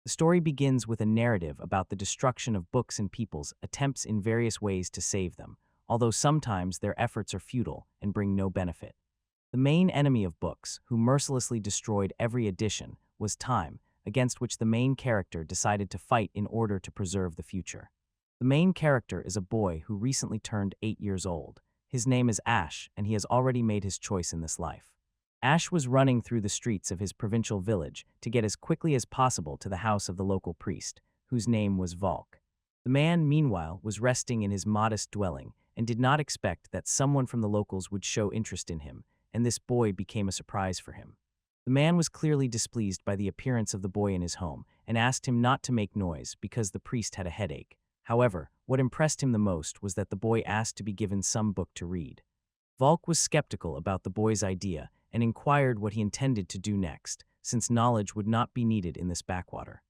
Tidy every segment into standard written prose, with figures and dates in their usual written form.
The story begins with a narrative about the destruction of books and people's attempts in various ways to save them, although sometimes their efforts are futile and bring no benefit. The main enemy of books, who mercilessly destroyed every edition, was time, against which the main character decided to fight in order to preserve the future. The main character is a boy who recently turned 8 years old. His name is Ash, and he has already made his choice in this life. Ash was running through the streets of his provincial village to get as quickly as possible to the house of the local priest, whose name was Valk. The man, meanwhile, was resting in his modest dwelling and did not expect that someone from the locals would show interest in him, and this boy became a surprise for him. The man was clearly displeased by the appearance of the boy in his home and asked him not to make noise because the priest had a headache. However, what impressed him the most was that the boy asked to be given some book to read. Valk was skeptical about the boy's idea and inquired what he intended to do next, since knowledge would not be needed in this backwater.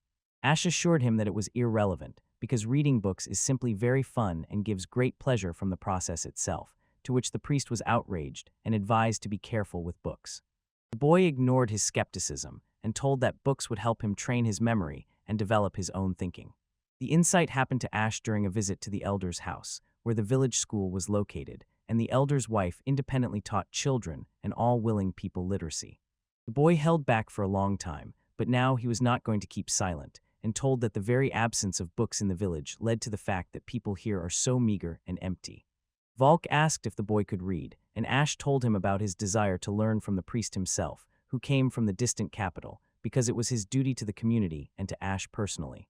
Ash assured him that it was irrelevant, because reading books is simply very fun and gives great pleasure from the process itself, to which the priest was outraged and advised to be careful with books. The boy ignored his skepticism and told that books would help him train his memory and develop his own thinking. The insight happened to Ash during a visit to the elder's house, where the village school was located, and the elder's wife independently taught children and all willing people literacy. The boy held back for a long time, but now he was not going to keep silent, and told that the very absence of books in the village led to the fact that people here are so meager and empty. Valk asked if the boy could read, and Ash told him about his desire to learn from the priest himself, who came from the distant capital, because it was his duty to the community and to Ash personally.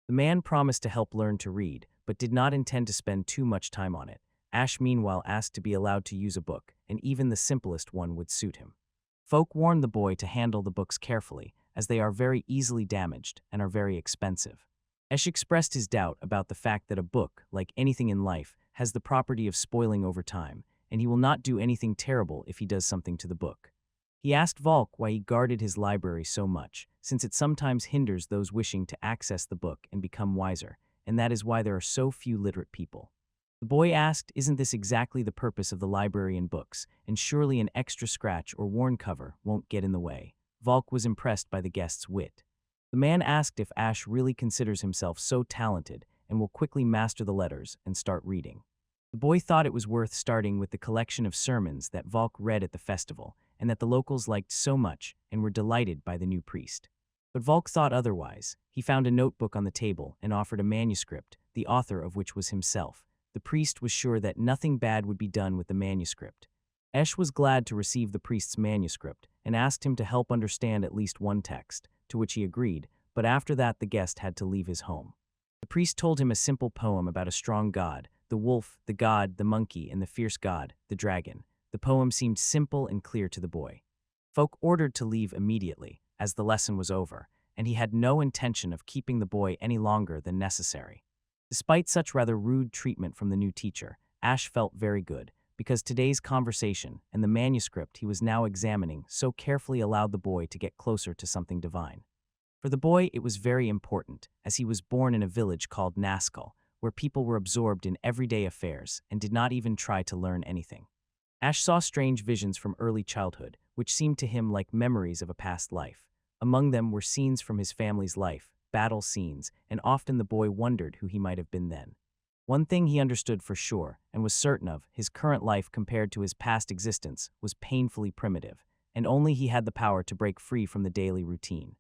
The man promised to help learn to read, but did not intend to spend too much time on it. Ash meanwhile asked to be allowed to use a book, and even the simplest one would suit him. Folk warned the boy to handle the books carefully, as they are very easily damaged and are very expensive. Ash expressed his doubt about the fact that a book, like anything in life, has the property of spoiling over time, and he will not do anything terrible if he does something to the book. He asked Valk why he guarded his library so much, since it sometimes hinders those wishing to access the book and become wiser, and that is why there are so few literate people. The boy asked, isn't this exactly the purpose of the library and books, and surely an extra scratch or worn cover won't get in the way. Valk was impressed by the guest's wit. The man asked if Ash really considers himself so talented and will quickly master the letters and start reading. The boy thought it was worth starting with the collection of sermons that Valk read at the festival, and that the locals liked so much and were delighted by the new priest. But Valk thought otherwise. He found a notebook on the table and offered a manuscript, the author of which was himself. The priest was sure that nothing bad would be done with the manuscript. Esh was glad to receive the priest's manuscript and asked him to help understand at least one text, to which he agreed, but after that the guest had to leave his home. The priest told him a simple poem about a strong god, the wolf, the god, the monkey, and the fierce god, the dragon. The poem seemed simple and clear to the boy. Folk ordered to leave immediately, as the lesson was over, and he had no intention of keeping the boy any longer than necessary. Despite such rather rude treatment from the new teacher, Ash felt very good, because today's conversation and the manuscript he was now examining so carefully allowed the boy to get closer to something divine. For the boy, it was very important, as he was born in a village called Jackal, where people were absorbed in everyday affairs and did not even try to learn anything. Ash saw strange visions from early childhood, which seemed to him like memories of a past life. Among them were scenes from his family's life, battle scenes, and often the boy wondered who he might have been then. One thing he understood for sure, and was certain of, his current life compared to his past existence was painfully primitive, and only he had the power to break free from the daily routine.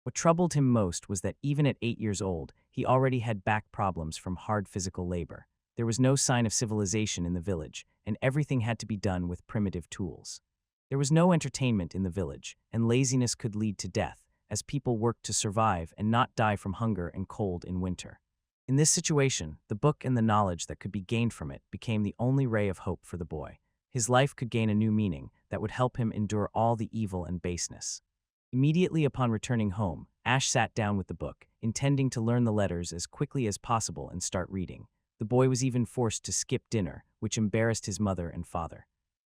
What troubled him most was that even at 8 years old, he already had back problems from hard physical labor. There was no sign of civilization in the village, and everything had to be done with primitive tools. There was no entertainment in the village, and laziness could lead to death, as people worked to survive and not die from hunger and cold in winter. In this situation, the book and the knowledge that could be gained from it became the only ray of hope for the boy. His life could gain a new meaning that would help him endure all the evil and baseness. Immediately upon returning home, Ash sat down with the book, intending to learn the letters as quickly as possible and start reading. The boy was even forced to skip dinner, which embarrassed his mother and father.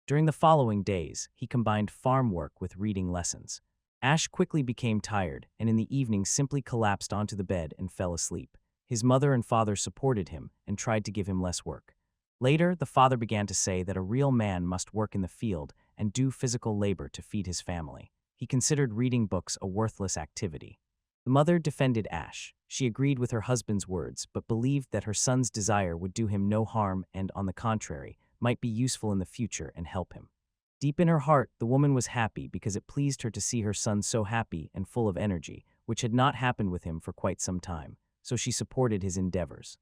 During the following days, he combined farm work with reading lessons. Ash quickly became tired, and in the evening simply collapsed onto the bed and fell asleep. His mother and father supported him and tried to give him less work. Later, the father began to say that a real man must work in the field and do physical labor to feed his family. He considered reading books a worthless activity. The mother defended Ash. She agreed with her husband's words, but believed that her son's desire would do him no harm and, on the contrary, might be useful in the future and help him. Deep in her heart, the woman was happy because it pleased her to see her son so happy and full of energy, which had not happened with him for quite some time, so she supported his endeavors.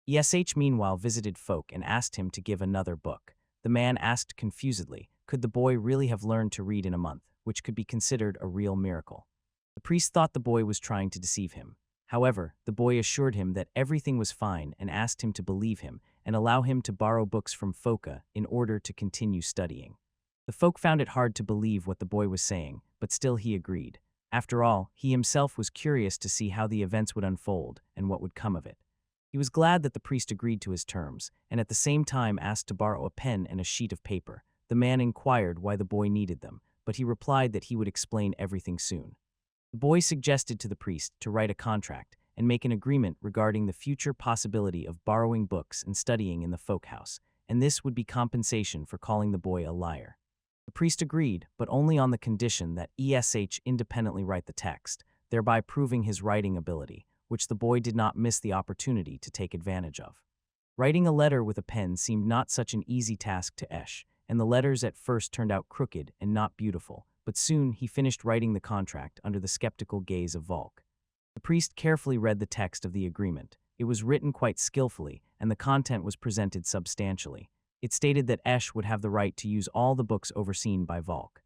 ESH meanwhile visited Folk and asked him to give another book. The man asked confusedly, could the boy really have learned to read in a month, which could be considered a real miracle? The priest thought the boy was trying to deceive him. However, the boy assured him that everything was fine and asked him to believe him and allow him to borrow books from Foka in order to continue studying. The folk found it hard to believe what the boy was saying, but still he agreed. After all, he himself was curious to see how the events would unfold and what would come of it. He was glad that the priest agreed to his terms, and at the same time asked to borrow a pen and a sheet of paper. The man inquired why the boy needed them, but he replied that he would explain everything soon. The boy suggested to the priest to write a contract and make an agreement regarding the future possibility of borrowing books and studying in the folk house, and this would be compensation for calling the boy a liar. The priest agreed, but only on the condition that ESH independently write the text, thereby proving his writing ability, which the boy did not miss the opportunity to take advantage of. Writing a letter with a pen seemed not such an easy task to Esh, and the letters at first turned out crooked and not beautiful, but soon he finished writing the contract under the skeptical gaze of Volk. The priest carefully read the text of the agreement. It was written quite skillfully, and the content was presented substantially. It stated that Esh would have the right to use all the books overseen by Volk.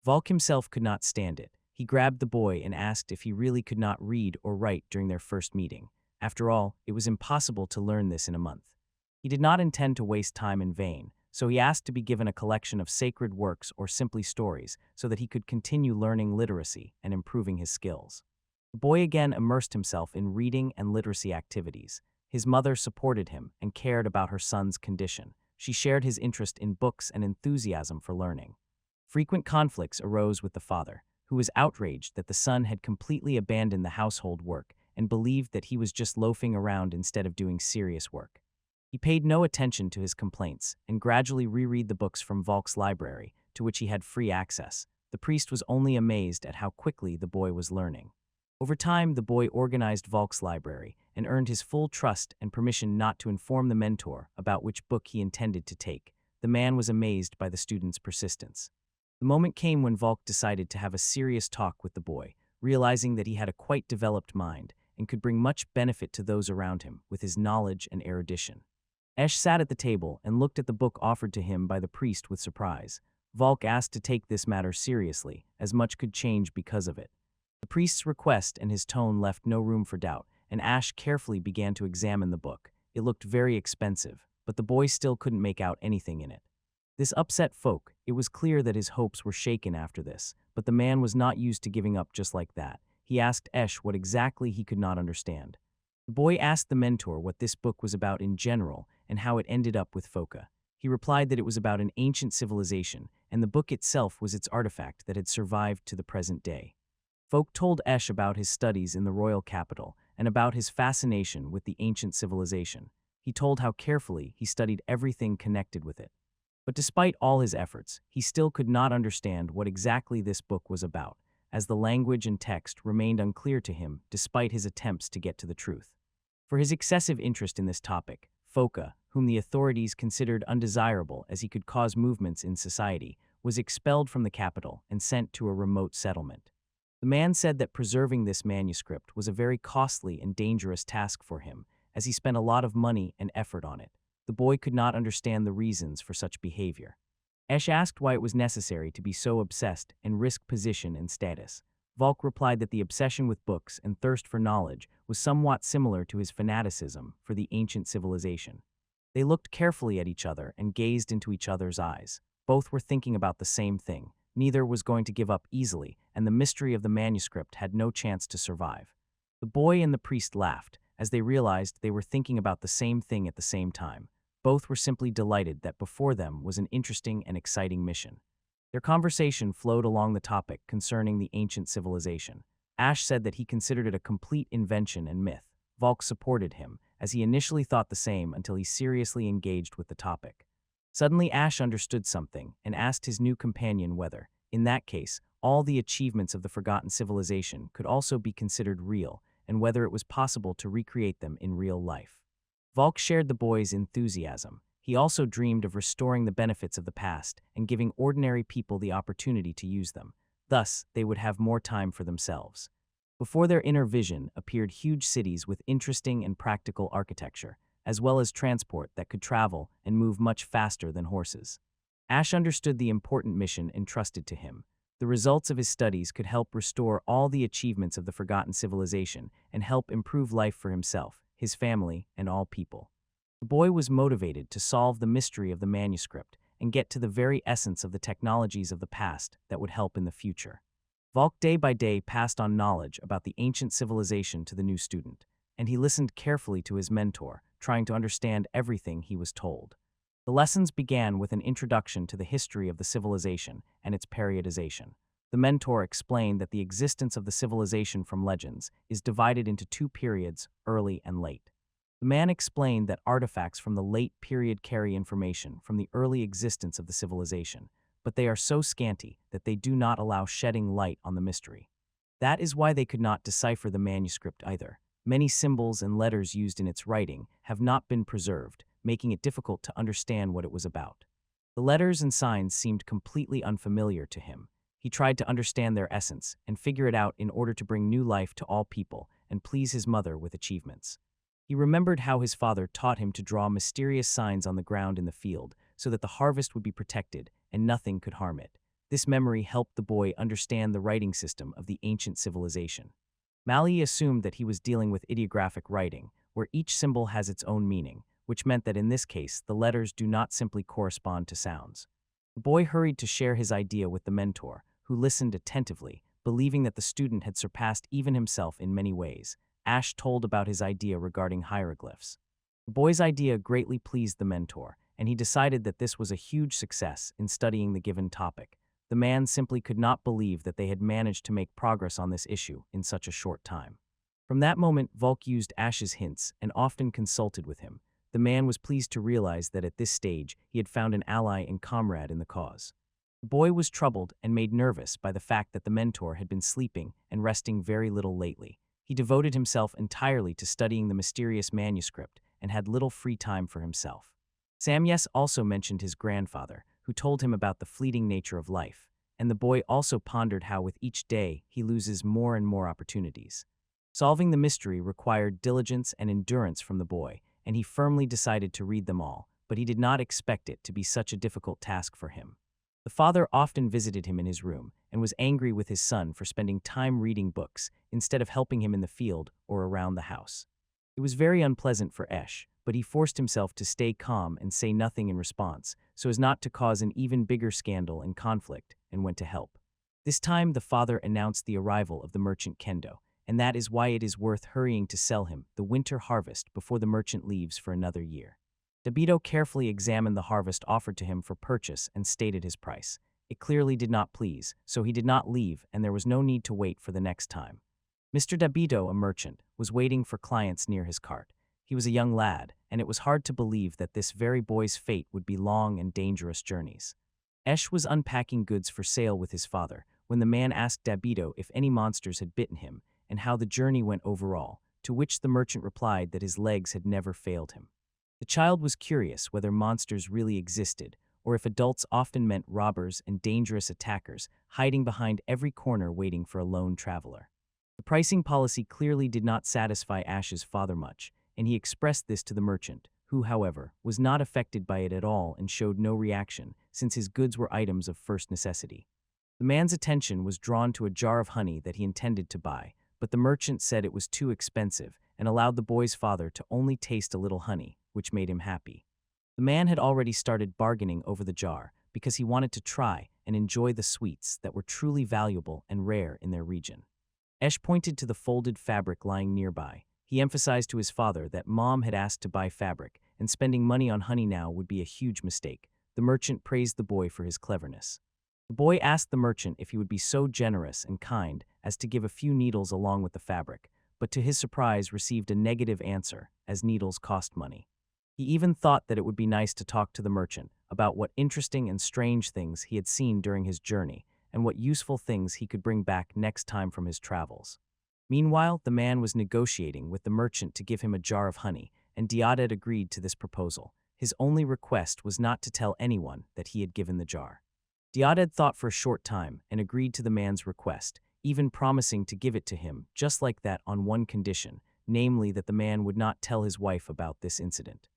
Volk himself could not stand it. He grabbed the boy and asked if he really could not read or write during their first meeting. After all, it was impossible to learn this in a month. He did not intend to waste time in vain, so he asked to be given a collection of sacred works or simply stories so that he could continue learning literacy and improving his skills. The boy again immersed himself in reading and literacy activities. His mother supported him and cared about her son's condition. She shared his interest in books and enthusiasm for learning. Frequent conflicts arose with the father, who was outraged that the son had completely abandoned the household work and believed that he was just loafing around instead of doing serious work. He paid no attention to his complaints and gradually reread the books from Volk's library, to which he had free access. The priest was only amazed at how quickly the boy was learning. Over time, the boy organized Volk's library and earned his full trust and permission not to inform the mentor about which book he intended to take. The man was amazed by the student's persistence. The moment came when Volk decided to have a serious talk with the boy, realizing that he had a quite developed mind and could bring much benefit to those around him with his knowledge and erudition. Esh sat at the table and looked at the book offered to him by the priest with surprise. Volk asked to take this matter seriously, as much could change because of it. The priest's request and his tone left no room for doubt, and Ash carefully began to examine the book. It looked very expensive, but the boy still couldn't make out anything in it. This upset Folk. It was clear that his hopes were shaken after this, but the man was not used to giving up just like that. He asked Esh what exactly he could not understand. The boy asked the mentor what this book was about in general and how it ended up with Foka. He replied that it was about an ancient civilization, and the book itself was its artifact that had survived to the present day. Folk told Esh about his studies in the royal capital and about his fascination with the ancient civilization. He told how carefully he studied everything connected with it. But despite all his efforts, he still could not understand what exactly this book was about, as the language and text remained unclear to him despite his attempts to get to the truth. For his excessive interest in this topic, Foka, whom the authorities considered undesirable as he could cause movements in society, was expelled from the capital and sent to a remote settlement. The man said that preserving this manuscript was a very costly and dangerous task for him, as he spent a lot of money and effort on it. The boy could not understand the reasons for such behavior. Esh asked why it was necessary to be so obsessed and risk position and status. Volk replied that the obsession with books and thirst for knowledge was somewhat similar to his fanaticism for the ancient civilization. They looked carefully at each other and gazed into each other's eyes. Both were thinking about the same thing. Neither was going to give up easily, and the mystery of the manuscript had no chance to survive. The boy and the priest laughed, as they realized they were thinking about the same thing at the same time. Both were simply delighted that before them was an interesting and exciting mission. Their conversation flowed along the topic concerning the ancient civilization. Ash said that he considered it a complete invention and myth. Volk supported him, as he initially thought the same until he seriously engaged with the topic. Suddenly Ash understood something and asked his new companion whether, in that case, all the achievements of the forgotten civilization could also be considered real, and whether it was possible to recreate them in real life. Volk shared the boy's enthusiasm. He also dreamed of restoring the benefits of the past and giving ordinary people the opportunity to use them. Thus, they would have more time for themselves. Before their inner vision appeared huge cities with interesting and practical architecture, as well as transport that could travel and move much faster than horses. Ash understood the important mission entrusted to him. The results of his studies could help restore all the achievements of the forgotten civilization and help improve life for himself, his family, and all people. The boy was motivated to solve the mystery of the manuscript and get to the very essence of the technologies of the past that would help in the future. Volk day by day passed on knowledge about the ancient civilization to the new student, and he listened carefully to his mentor, trying to understand everything he was told. The lessons began with an introduction to the history of the civilization and its periodization. The mentor explained that the existence of the civilization from legends is divided into two periods, early and late. The man explained that artifacts from the late period carry information from the early existence of the civilization, but they are so scanty that they do not allow shedding light on the mystery. That is why they could not decipher the manuscript either. Many symbols and letters used in its writing have not been preserved, making it difficult to understand what it was about. The letters and signs seemed completely unfamiliar to him. He tried to understand their essence and figure it out in order to bring new life to all people and please his mother with achievements. He remembered how his father taught him to draw mysterious signs on the ground in the field so that the harvest would be protected and nothing could harm it. This memory helped the boy understand the writing system of the ancient civilization. Mali assumed that he was dealing with ideographic writing, where each symbol has its own meaning, which meant that in this case, the letters do not simply correspond to sounds. The boy hurried to share his idea with the mentor, who listened attentively, believing that the student had surpassed even himself in many ways. Ash told about his idea regarding hieroglyphs. The boy's idea greatly pleased the mentor, and he decided that this was a huge success in studying the given topic. The man simply could not believe that they had managed to make progress on this issue in such a short time. From that moment, Volk used Ash's hints and often consulted with him. The man was pleased to realize that at this stage he had found an ally and comrade in the cause. The boy was troubled and made nervous by the fact that the mentor had been sleeping and resting very little lately. He devoted himself entirely to studying the mysterious manuscript and had little free time for himself. Samyes also mentioned his grandfather, who told him about the fleeting nature of life, and the boy also pondered how with each day he loses more and more opportunities. Solving the mystery required diligence and endurance from the boy, and he firmly decided to read them all, but he did not expect it to be such a difficult task for him. The father often visited him in his room and was angry with his son for spending time reading books instead of helping him in the field or around the house. It was very unpleasant for Esh, but he forced himself to stay calm and say nothing in response so as not to cause an even bigger scandal and conflict, and went to help. This time the father announced the arrival of the merchant Kendo, and that is why it is worth hurrying to sell him the winter harvest before the merchant leaves for another year. Dabito carefully examined the harvest offered to him for purchase and stated his price. It clearly did not please, so he did not leave, and there was no need to wait for the next time. Mr. Dabito, a merchant, was waiting for clients near his cart. He was a young lad, and it was hard to believe that this very boy's fate would be long and dangerous journeys. Esh was unpacking goods for sale with his father when the man asked Dabito if any monsters had bitten him and how the journey went overall, to which the merchant replied that his legs had never failed him. The child was curious whether monsters really existed, or if adults often meant robbers and dangerous attackers hiding behind every corner waiting for a lone traveler. The pricing policy clearly did not satisfy Ash's father much, and he expressed this to the merchant, who, however, was not affected by it at all and showed no reaction, since his goods were items of first necessity. The man's attention was drawn to a jar of honey that he intended to buy, but the merchant said it was too expensive and allowed the boy's father to only taste a little honey, which made him happy. The man had already started bargaining over the jar because he wanted to try and enjoy the sweets that were truly valuable and rare in their region. Esh pointed to the folded fabric lying nearby. He emphasized to his father that Mom had asked to buy fabric, and spending money on honey now would be a huge mistake. The merchant praised the boy for his cleverness. The boy asked the merchant if he would be so generous and kind as to give a few needles along with the fabric, but to his surprise received a negative answer, as needles cost money. He even thought that it would be nice to talk to the merchant about what interesting and strange things he had seen during his journey, and what useful things he could bring back next time from his travels. Meanwhile, the man was negotiating with the merchant to give him a jar of honey, and Diaded agreed to this proposal. His only request was not to tell anyone that he had given the jar. Diaded thought for a short time and agreed to the man's request, even promising to give it to him just like that on one condition, namely that the man would not tell his wife about this incident.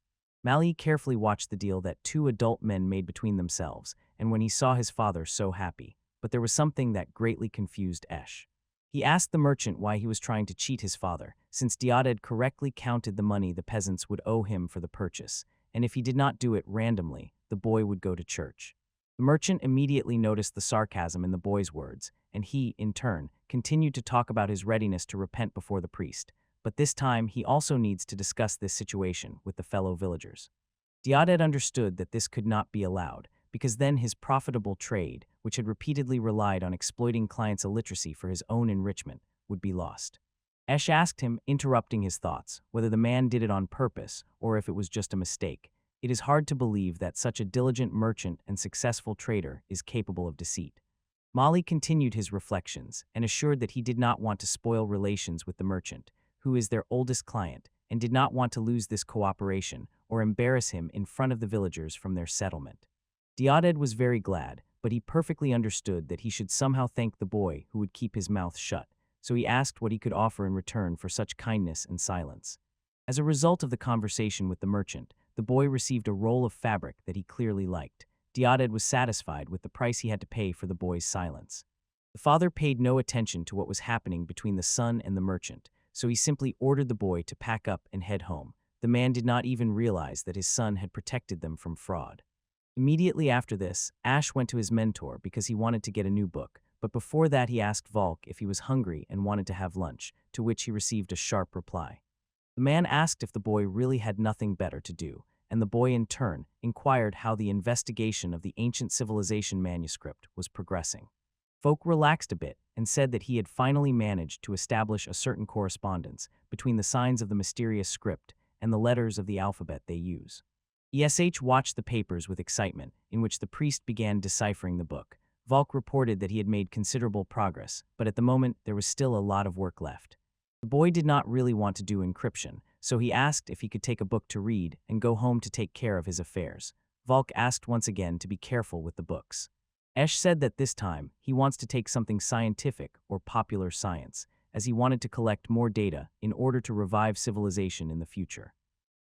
Mali carefully watched the deal that two adult men made between themselves, and when he saw his father so happy, but there was something that greatly confused Esh. He asked the merchant why he was trying to cheat his father, since Diaded correctly counted the money the peasants would owe him for the purchase, and if he did not do it randomly, the boy would go to church. The merchant immediately noticed the sarcasm in the boy's words, and he, in turn, continued to talk about his readiness to repent before the priest, but this time he also needs to discuss this situation with the fellow villagers. Diaded understood that this could not be allowed, because then his profitable trade, which had repeatedly relied on exploiting clients' illiteracy for his own enrichment, would be lost. Esh asked him, interrupting his thoughts, whether the man did it on purpose or if it was just a mistake. It is hard to believe that such a diligent merchant and successful trader is capable of deceit. Mali continued his reflections and assured that he did not want to spoil relations with the merchant, who is their oldest client, and did not want to lose this cooperation or embarrass him in front of the villagers from their settlement. Diaded was very glad, but he perfectly understood that he should somehow thank the boy who would keep his mouth shut, so he asked what he could offer in return for such kindness and silence. As a result of the conversation with the merchant, the boy received a roll of fabric that he clearly liked. Diaded was satisfied with the price he had to pay for the boy's silence. The father paid no attention to what was happening between the son and the merchant, so he simply ordered the boy to pack up and head home. The man did not even realize that his son had protected them from fraud. Immediately after this, Ash went to his mentor because he wanted to get a new book, but before that he asked Volk if he was hungry and wanted to have lunch, to which he received a sharp reply. The man asked if the boy really had nothing better to do, and the boy in turn inquired how the investigation of the ancient civilization manuscript was progressing. Volk relaxed a bit and said that he had finally managed to establish a certain correspondence between the signs of the mysterious script and the letters of the alphabet they use. ESH watched the papers with excitement, in which the priest began deciphering the book. Volk reported that he had made considerable progress, but at the moment there was still a lot of work left. The boy did not really want to do encryption, so he asked if he could take a book to read and go home to take care of his affairs. Volk asked once again to be careful with the books. Esh said that this time he wants to take something scientific or popular science, as he wanted to collect more data in order to revive civilization in the future.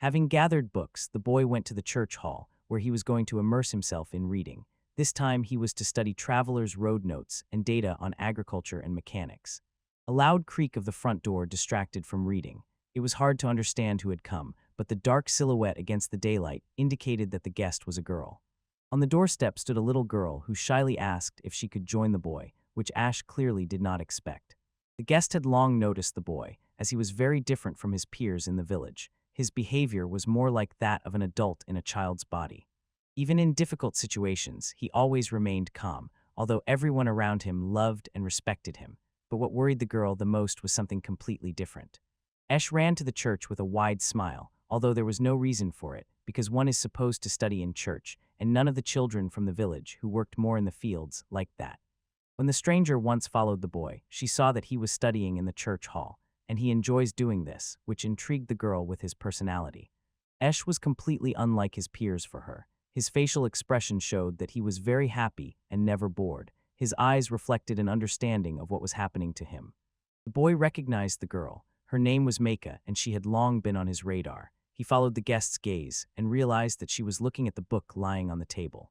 Having gathered books, the boy went to the church hall, where he was going to immerse himself in reading. This time he was to study travelers' road notes and data on agriculture and mechanics. A loud creak of the front door distracted from reading. It was hard to understand who had come, but the dark silhouette against the daylight indicated that the guest was a girl. On the doorstep stood a little girl who shyly asked if she could join the boy, which Ash clearly did not expect. The guest had long noticed the boy, as he was very different from his peers in the village. His behavior was more like that of an adult in a child's body. Even in difficult situations, he always remained calm, although everyone around him loved and respected him. But what worried the girl the most was something completely different. Esh ran to the church with a wide smile, although there was no reason for it, because one is supposed to study in church, and none of the children from the village who worked more in the fields liked that. When the stranger once followed the boy, she saw that he was studying in the church hall, and he enjoys doing this, which intrigued the girl with his personality. Esh was completely unlike his peers for her. His facial expression showed that he was very happy and never bored. His eyes reflected an understanding of what was happening to him. The boy recognized the girl. Her name was Manga, and she had long been on his radar. He followed the guest's gaze and realized that she was looking at the book lying on the table.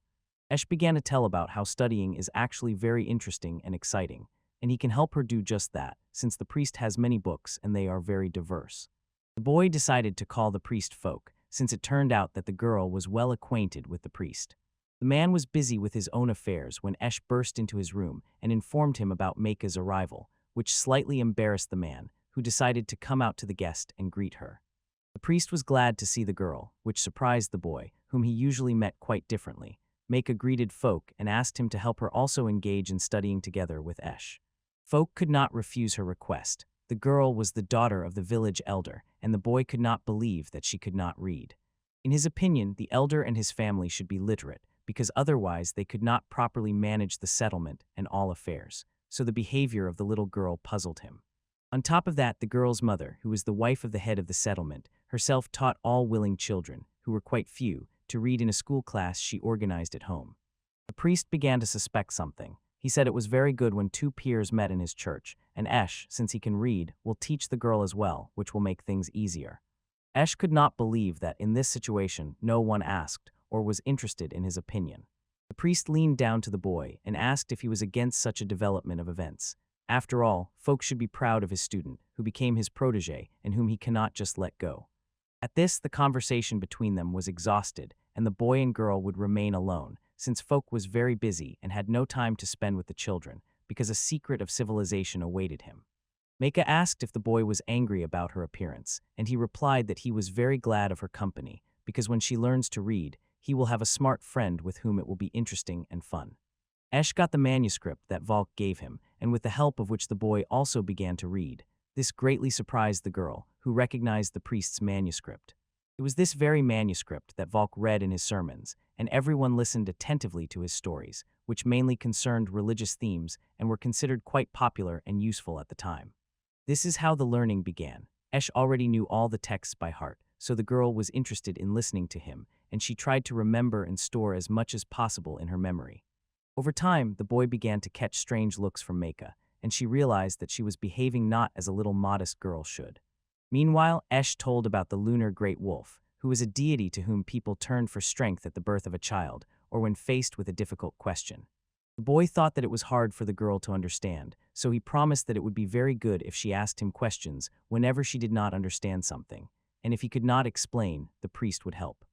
Esh began to tell about how studying is actually very interesting and exciting, and he can help her do just that, since the priest has many books and they are very diverse. The boy decided to call the priest Folk, since it turned out that the girl was well acquainted with the priest. The man was busy with his own affairs when Esh burst into his room and informed him about Meika's arrival, which slightly embarrassed the man, who decided to come out to the guest and greet her. The priest was glad to see the girl, which surprised the boy, whom he usually met quite differently. Meika greeted Folk and asked him to help her also engage in studying together with Esh. Folk could not refuse her request. The girl was the daughter of the village elder, and the boy could not believe that she could not read. In his opinion, the elder and his family should be literate, because otherwise they could not properly manage the settlement and all affairs, so the behavior of the little girl puzzled him. On top of that, the girl's mother, who was the wife of the head of the settlement, herself taught all willing children, who were quite few, to read in a school class she organized at home. The priest began to suspect something. He said it was very good when two peers met in his church, and Esh, since he can read, will teach the girl as well, which will make things easier. Esh could not believe that in this situation no one asked or was interested in his opinion. The priest leaned down to the boy and asked if he was against such a development of events. After all, folks should be proud of his student, who became his protege and whom he cannot just let go. At this, the conversation between them was exhausted, and the boy and girl would remain alone, since folk was very busy and had no time to spend with the children, because a secret of civilization awaited him. Manga asked if the boy was angry about her appearance, and he replied that he was very glad of her company, because when she learns to read, he will have a smart friend with whom it will be interesting and fun. Esh got the manuscript that Valk gave him, and with the help of which the boy also began to read. This greatly surprised the girl, who recognized the priest's manuscript. It was this very manuscript that Valk read in his sermons, and everyone listened attentively to his stories, which mainly concerned religious themes and were considered quite popular and useful at the time. This is how the learning began. Esh already knew all the texts by heart, so the girl was interested in listening to him, and she tried to remember and store as much as possible in her memory. Over time, the boy began to catch strange looks from Manga, and she realized that she was behaving not as a little modest girl should. Meanwhile, Esh told about the lunar great wolf, who was a deity to whom people turned for strength at the birth of a child, or when faced with a difficult question. The boy thought that it was hard for the girl to understand, so he promised that it would be very good if she asked him questions whenever she did not understand something, and if he could not explain, the priest would help.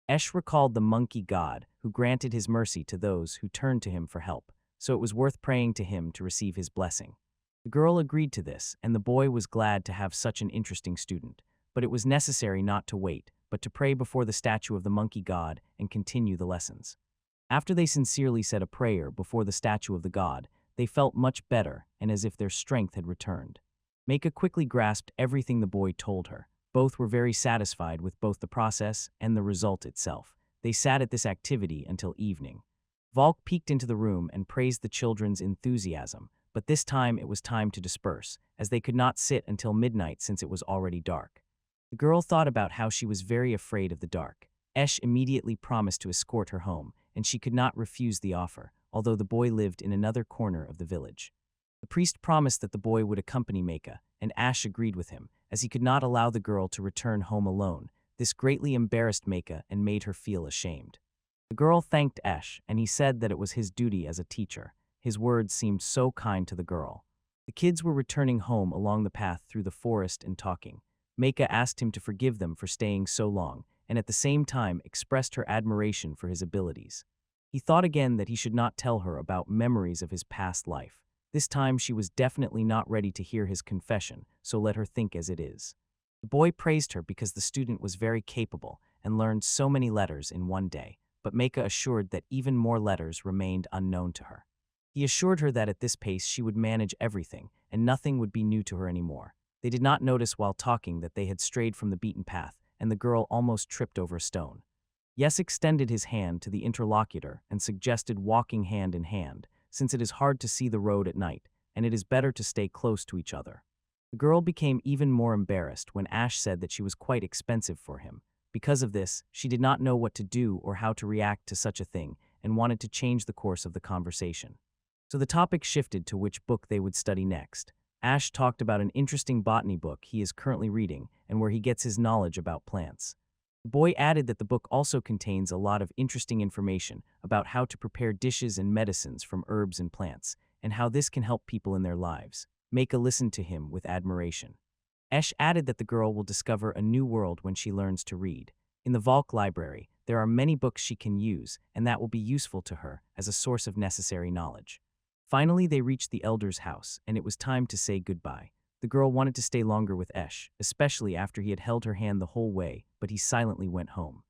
Esh recalled the monkey god, who granted his mercy to those who turned to him for help, so it was worth praying to him to receive his blessing. The girl agreed to this, and the boy was glad to have such an interesting student, but it was necessary not to wait, but to pray before the statue of the monkey god and continue the lessons. After they sincerely said a prayer before the statue of the god, they felt much better and as if their strength had returned. Manga quickly grasped everything the boy told her. Both were very satisfied with both the process and the result itself. They sat at this activity until evening. Valk peeked into the room and praised the children's enthusiasm, but this time it was time to disperse, as they could not sit until midnight since it was already dark. The girl thought about how she was very afraid of the dark. Esh immediately promised to escort her home, and she could not refuse the offer, although the boy lived in another corner of the village. The priest promised that the boy would accompany Manga, and Ash agreed with him, as he could not allow the girl to return home alone. This greatly embarrassed Manga and made her feel ashamed. The girl thanked Esh, and he said that it was his duty as a teacher. His words seemed so kind to the girl. The kids were returning home along the path through the forest and talking. Manga asked him to forgive them for staying so long, and at the same time expressed her admiration for his abilities. He thought again that he should not tell her about memories of his past life. This time she was definitely not ready to hear his confession, so let her think as it is. The boy praised her because the student was very capable and learned so many letters in one day, but Manga assured that even more letters remained unknown to her. He assured her that at this pace she would manage everything, and nothing would be new to her anymore. They did not notice while talking that they had strayed from the beaten path, and the girl almost tripped over a stone. Yes extended his hand to the interlocutor and suggested walking hand in hand, since it is hard to see the road at night, and it is better to stay close to each other. The girl became even more embarrassed when Ash said that she was quite expensive for him. Because of this, she did not know what to do or how to react to such a thing, and wanted to change the course of the conversation. So the topic shifted to which book they would study next. Ash talked about an interesting botany book he is currently reading and where he gets his knowledge about plants. The boy added that the book also contains a lot of interesting information about how to prepare dishes and medicines from herbs and plants, and how this can help people in their lives. Manga listened to him with admiration. Esh added that the girl will discover a new world when she learns to read. In the Valk library, there are many books she can use, and that will be useful to her as a source of necessary knowledge. Finally, they reached the elder's house, and it was time to say goodbye. The girl wanted to stay longer with Esh, especially after he had held her hand the whole way, but he silently went home.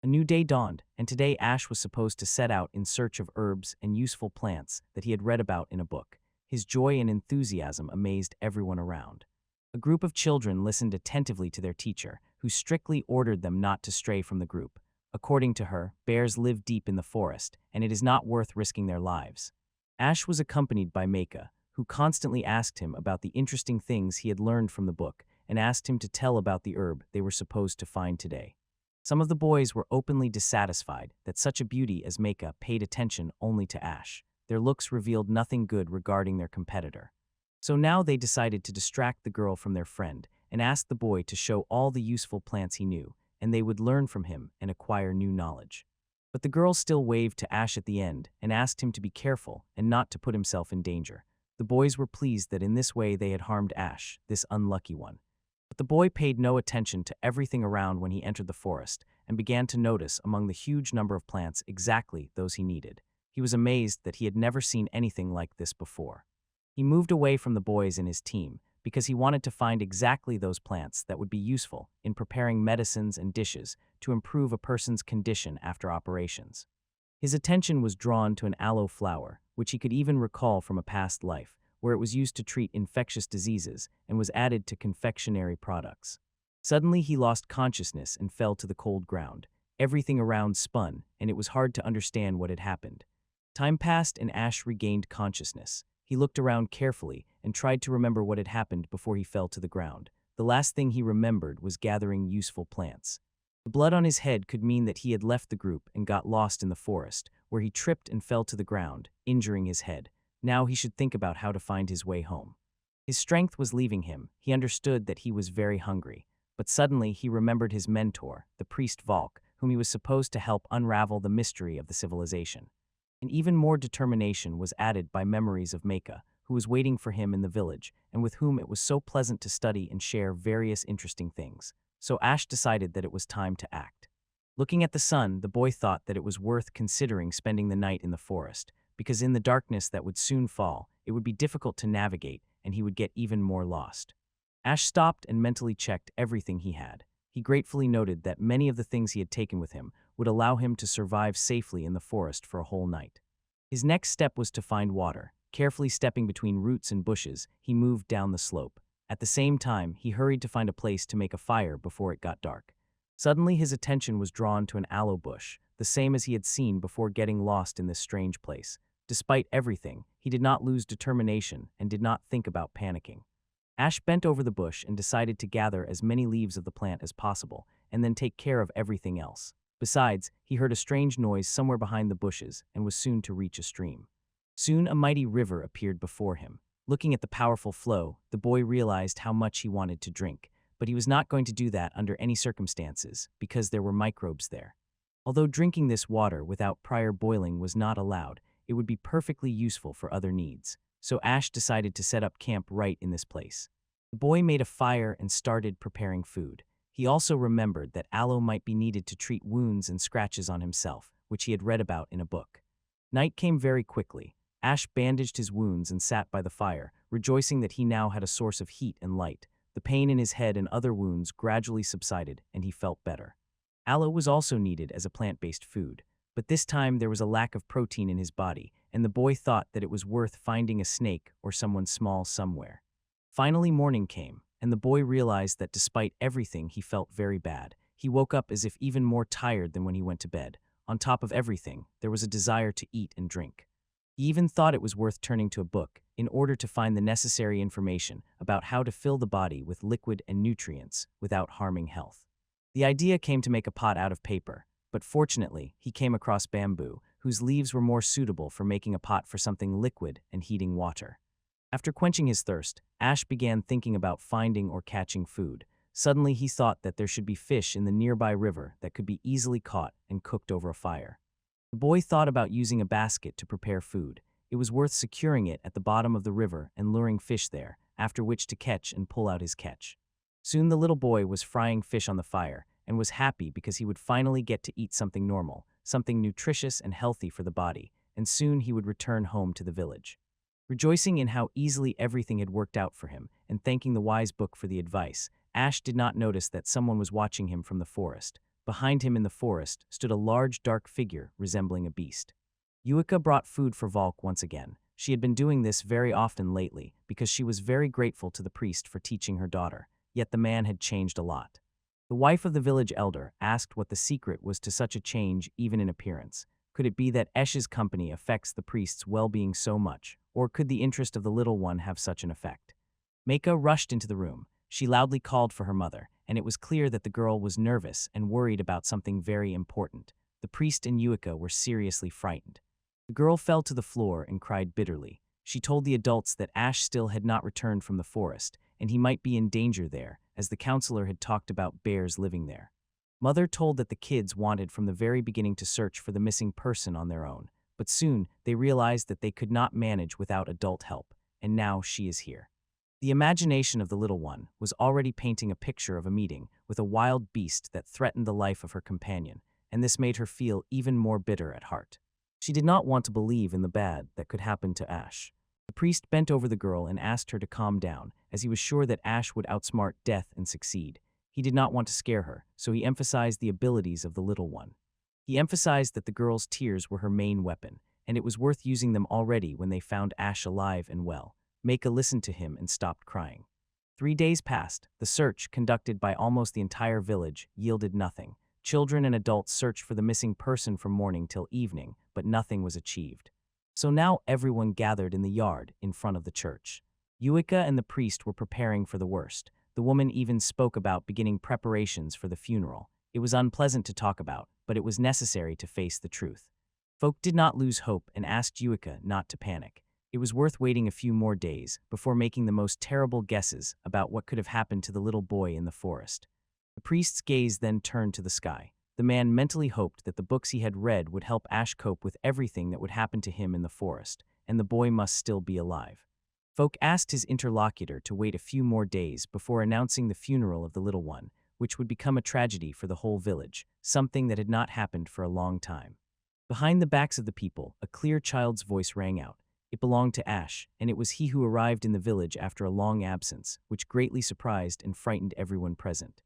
A new day dawned, and today Ash was supposed to set out in search of herbs and useful plants that he had read about in a book. His joy and enthusiasm amazed everyone around. A group of children listened attentively to their teacher, who strictly ordered them not to stray from the group. According to her, bears live deep in the forest, and it is not worth risking their lives. Ash was accompanied by Maka, who constantly asked him about the interesting things he had learned from the book and asked him to tell about the herb they were supposed to find today. Some of the boys were openly dissatisfied that such a beauty as Maka paid attention only to Ash. Their looks revealed nothing good regarding their competitor. So now they decided to distract the girl from their friend and asked the boy to show all the useful plants he knew, and they would learn from him and acquire new knowledge. But the girl still waved to Ash at the end and asked him to be careful and not to put himself in danger. The boys were pleased that in this way they had harmed Ash, this unlucky one. But the boy paid no attention to everything around when he entered the forest and began to notice among the huge number of plants exactly those he needed. He was amazed that he had never seen anything like this before. He moved away from the boys in his team because he wanted to find exactly those plants that would be useful in preparing medicines and dishes to improve a person's condition after operations. His attention was drawn to an aloe flower, which he could even recall from a past life, where it was used to treat infectious diseases and was added to confectionery products. Suddenly he lost consciousness and fell to the cold ground. Everything around spun, and it was hard to understand what had happened. Time passed and Ash regained consciousness. He looked around carefully and tried to remember what had happened before he fell to the ground. The last thing he remembered was gathering useful plants. The blood on his head could mean that he had left the group and got lost in the forest, where he tripped and fell to the ground, injuring his head. Now he should think about how to find his way home. His strength was leaving him. He understood that he was very hungry. But suddenly he remembered his mentor, the priest Valk, whom he was supposed to help unravel the mystery of the civilization. And even more determination was added by memories of Maka, who was waiting for him in the village, and with whom it was so pleasant to study and share various interesting things. So Ash decided that it was time to act. Looking at the sun, the boy thought that it was worth considering spending the night in the forest, because in the darkness that would soon fall, it would be difficult to navigate, and he would get even more lost. Ash stopped and mentally checked everything he had. He gratefully noted that many of the things he had taken with him would allow him to survive safely in the forest for a whole night. His next step was to find water. Carefully stepping between roots and bushes, he moved down the slope. At the same time, he hurried to find a place to make a fire before it got dark. Suddenly his attention was drawn to an aloe bush, the same as he had seen before getting lost in this strange place. Despite everything, he did not lose determination and did not think about panicking. Ash bent over the bush and decided to gather as many leaves of the plant as possible, and then take care of everything else. Besides, he heard a strange noise somewhere behind the bushes and was soon to reach a stream. Soon a mighty river appeared before him. Looking at the powerful flow, the boy realized how much he wanted to drink, but he was not going to do that under any circumstances because there were microbes there. Although drinking this water without prior boiling was not allowed, it would be perfectly useful for other needs. So Ash decided to set up camp right in this place. The boy made a fire and started preparing food. He also remembered that aloe might be needed to treat wounds and scratches on himself, which he had read about in a book. Night came very quickly. Ash bandaged his wounds and sat by the fire, rejoicing that he now had a source of heat and light. The pain in his head and other wounds gradually subsided, and he felt better. Aloe was also needed as a plant-based food, but this time there was a lack of protein in his body, and the boy thought that it was worth finding a snake or someone small somewhere. Finally, morning came, and the boy realized that despite everything, he felt very bad. He woke up as if even more tired than when he went to bed. On top of everything, there was a desire to eat and drink. He even thought it was worth turning to a book in order to find the necessary information about how to fill the body with liquid and nutrients without harming health. The idea came to make a pot out of paper, but fortunately, he came across bamboo, whose leaves were more suitable for making a pot for something liquid and heating water. After quenching his thirst, Ash began thinking about finding or catching food. Suddenly, he thought that there should be fish in the nearby river that could be easily caught and cooked over a fire. The boy thought about using a basket to prepare food. It was worth securing it at the bottom of the river and luring fish there, after which to catch and pull out his catch. Soon the little boy was frying fish on the fire and was happy because he would finally get to eat something normal, something nutritious and healthy for the body, and soon he would return home to the village. Rejoicing in how easily everything had worked out for him and thanking the wise book for the advice, Ash did not notice that someone was watching him from the forest. Behind him in the forest stood a large dark figure resembling a beast. Yuika brought food for Valk once again. She had been doing this very often lately because she was very grateful to the priest for teaching her daughter, yet the man had changed a lot. The wife of the village elder asked what the secret was to such a change even in appearance. Could it be that Esh's company affects the priest's well-being so much, or could the interest of the little one have such an effect? Manga rushed into the room. She loudly called for her mother, and it was clear that the girl was nervous and worried about something very important. The priest and Yuika were seriously frightened. The girl fell to the floor and cried bitterly. She told the adults that Ash still had not returned from the forest, and he might be in danger there, as the counselor had talked about bears living there. Mother told that the kids wanted from the very beginning to search for the missing person on their own, but soon they realized that they could not manage without adult help, and now she is here. The imagination of the little one was already painting a picture of a meeting with a wild beast that threatened the life of her companion, and this made her feel even more bitter at heart. She did not want to believe in the bad that could happen to Ash. The priest bent over the girl and asked her to calm down, as he was sure that Ash would outsmart death and succeed. He did not want to scare her, so he emphasized the abilities of the little one. He emphasized that the girl's tears were her main weapon, and it was worth using them already when they found Ash alive and well. Manga listened to him and stopped crying. 3 days passed. The search, conducted by almost the entire village, yielded nothing. Children and adults searched for the missing person from morning till evening, but nothing was achieved. So now everyone gathered in the yard in front of the church. Yuika and the priest were preparing for the worst. The woman even spoke about beginning preparations for the funeral. It was unpleasant to talk about, but it was necessary to face the truth. Folk did not lose hope and asked Yuika not to panic. It was worth waiting a few more days before making the most terrible guesses about what could have happened to the little boy in the forest. The priest's gaze then turned to the sky. The man mentally hoped that the books he had read would help Ash cope with everything that would happen to him in the forest, and the boy must still be alive. Folk asked his interlocutor to wait a few more days before announcing the funeral of the little one, which would become a tragedy for the whole village, something that had not happened for a long time. Behind the backs of the people, a clear child's voice rang out. It belonged to Ash, and it was he who arrived in the village after a long absence, which greatly surprised and frightened everyone present.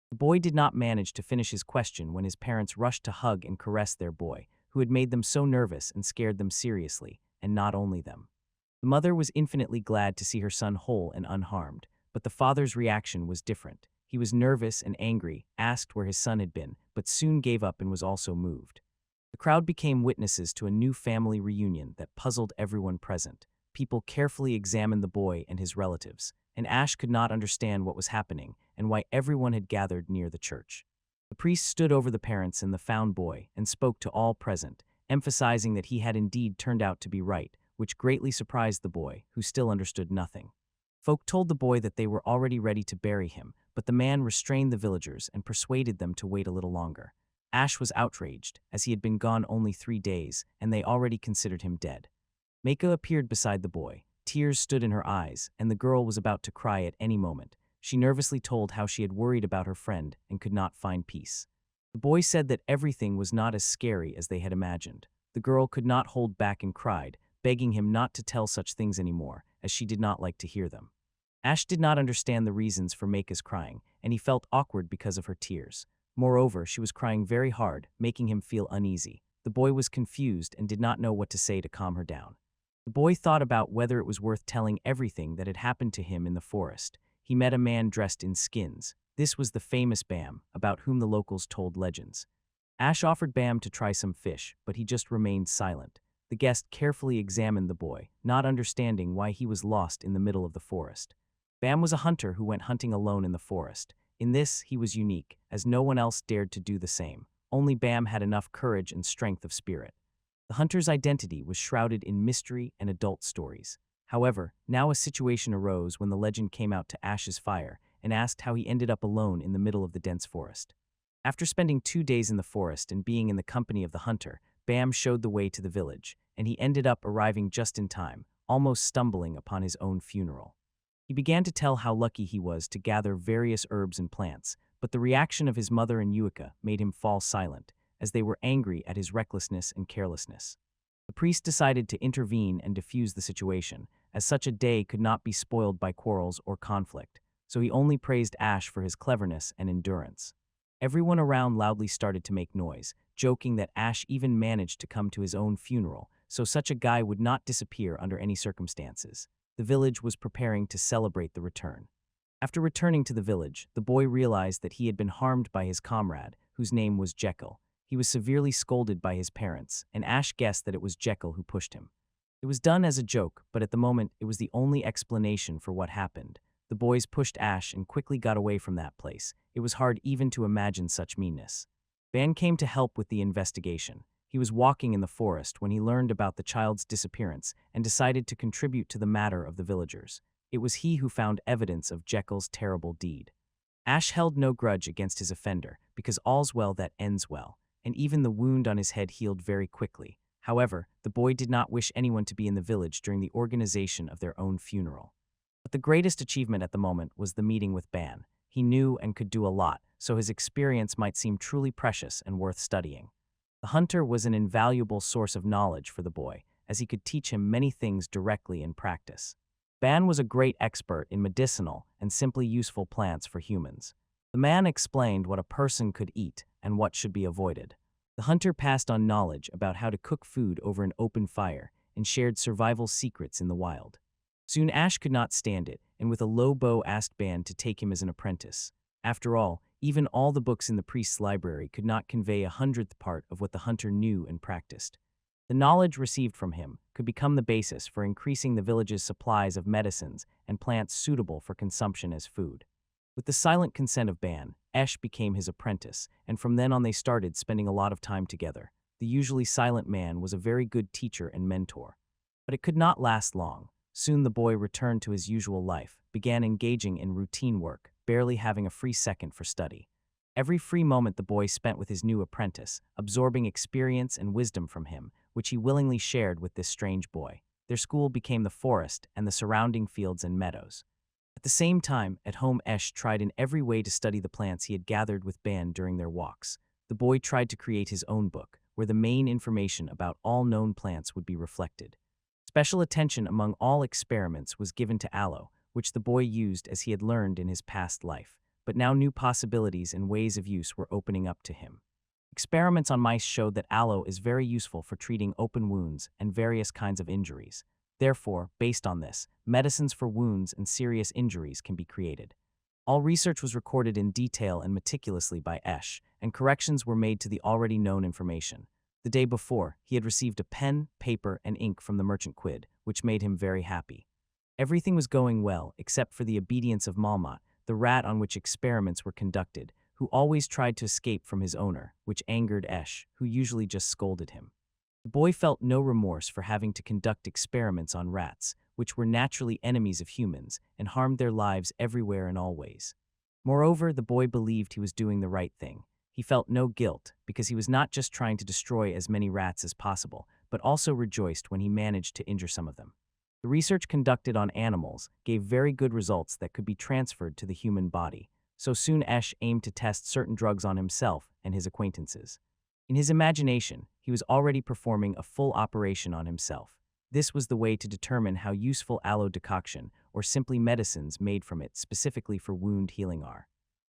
The boy did not manage to finish his question when his parents rushed to hug and caress their boy, who had made them so nervous and scared them seriously, and not only them. The mother was infinitely glad to see her son whole and unharmed, but the father's reaction was different. He was nervous and angry, asked where his son had been, but soon gave up and was also moved. The crowd became witnesses to a new family reunion that puzzled everyone present. People carefully examined the boy and his relatives, and Ash could not understand what was happening and why everyone had gathered near the church. The priest stood over the parents and the found boy and spoke to all present, emphasizing that he had indeed turned out to be right, which greatly surprised the boy, who still understood nothing. Folk told the boy that they were already ready to bury him, but the man restrained the villagers and persuaded them to wait a little longer. Ash was outraged, as he had been gone only 3 days, and they already considered him dead. Manga appeared beside the boy. Tears stood in her eyes, and the girl was about to cry at any moment. She nervously told how she had worried about her friend and could not find peace. The boy said that everything was not as scary as they had imagined. The girl could not hold back and cried, begging him not to tell such things anymore, as she did not like to hear them. Ash did not understand the reasons for Manga's crying, and he felt awkward because of her tears. Moreover, she was crying very hard, making him feel uneasy. The boy was confused and did not know what to say to calm her down. The boy thought about whether it was worth telling everything that had happened to him in the forest. He met a man dressed in skins. This was the famous Bam, about whom the locals told legends. Ash offered Bam to try some fish, but he just remained silent. The guest carefully examined the boy, not understanding why he was lost in the middle of the forest. Bam was a hunter who went hunting alone in the forest. In this, he was unique, as no one else dared to do the same. Only Bam had enough courage and strength of spirit. The hunter's identity was shrouded in mystery and adult stories. However, now a situation arose when the legend came out to Ash's fire and asked how he ended up alone in the middle of the dense forest. After spending 2 days in the forest and being in the company of the hunter, Bam showed the way to the village, and he ended up arriving just in time, almost stumbling upon his own funeral. He began to tell how lucky he was to gather various herbs and plants, but the reaction of his mother and Yuika made him fall silent, as they were angry at his recklessness and carelessness. The priest decided to intervene and defuse the situation, as such a day could not be spoiled by quarrels or conflict, so he only praised Ash for his cleverness and endurance. Everyone around loudly started to make noise, joking that Ash even managed to come to his own funeral, so such a guy would not disappear under any circumstances. The village was preparing to celebrate the return. After returning to the village, the boy realized that he had been harmed by his comrade, whose name was Jackal. He was severely scolded by his parents, and Ash guessed that it was Jackal who pushed him. It was done as a joke, but at the moment, it was the only explanation for what happened. The boys pushed Ash and quickly got away from that place. It was hard even to imagine such meanness. Ban came to help with the investigation. He was walking in the forest when he learned about the child's disappearance and decided to contribute to the matter of the villagers. It was he who found evidence of Jekyll's terrible deed. Ash held no grudge against his offender, because all's well that ends well, and even the wound on his head healed very quickly. However, the boy did not wish anyone to be in the village during the organization of their own funeral. But the greatest achievement at the moment was the meeting with Ban. He knew and could do a lot, so his experience might seem truly precious and worth studying. The hunter was an invaluable source of knowledge for the boy, as he could teach him many things directly in practice. Ban was a great expert in medicinal and simply useful plants for humans. The man explained what a person could eat and what should be avoided. The hunter passed on knowledge about how to cook food over an open fire and shared survival secrets in the wild. Soon Ash could not stand it, and with a low bow asked Ban to take him as an apprentice. After all, even all the books in the priest's library could not convey 100th part of what the hunter knew and practiced. The knowledge received from him could become the basis for increasing the village's supplies of medicines and plants suitable for consumption as food. With the silent consent of Ban, Esh became his apprentice, and from then on they started spending a lot of time together. The usually silent man was a very good teacher and mentor. But it could not last long. Soon the boy returned to his usual life, began engaging in routine work, barely having a free second for study. Every free moment the boy spent with his new apprentice, absorbing experience and wisdom from him, which he willingly shared with this strange boy. Their school became the forest and the surrounding fields and meadows. At the same time, at home Esh tried in every way to study the plants he had gathered with Ban during their walks. The boy tried to create his own book, where the main information about all known plants would be reflected. Special attention among all experiments was given to aloe, which the boy used as he had learned in his past life, but now new possibilities and ways of use were opening up to him. Experiments on mice showed that aloe is very useful for treating open wounds and various kinds of injuries. Therefore, based on this, medicines for wounds and serious injuries can be created. All research was recorded in detail and meticulously by Esh, and corrections were made to the already known information. The day before, he had received a pen, paper, and ink from the merchant Quid, which made him very happy. Everything was going well, except for the obedience of Malmot, the rat on which experiments were conducted, who always tried to escape from his owner, which angered Esh, who usually just scolded him. The boy felt no remorse for having to conduct experiments on rats, which were naturally enemies of humans and harmed their lives everywhere and always. Moreover, the boy believed he was doing the right thing. He felt no guilt, because he was not just trying to destroy as many rats as possible, but also rejoiced when he managed to injure some of them. The research conducted on animals gave very good results that could be transferred to the human body, so soon Esh aimed to test certain drugs on himself and his acquaintances. In his imagination, he was already performing a full operation on himself. This was the way to determine how useful aloe decoction, or simply medicines made from it specifically for wound healing are.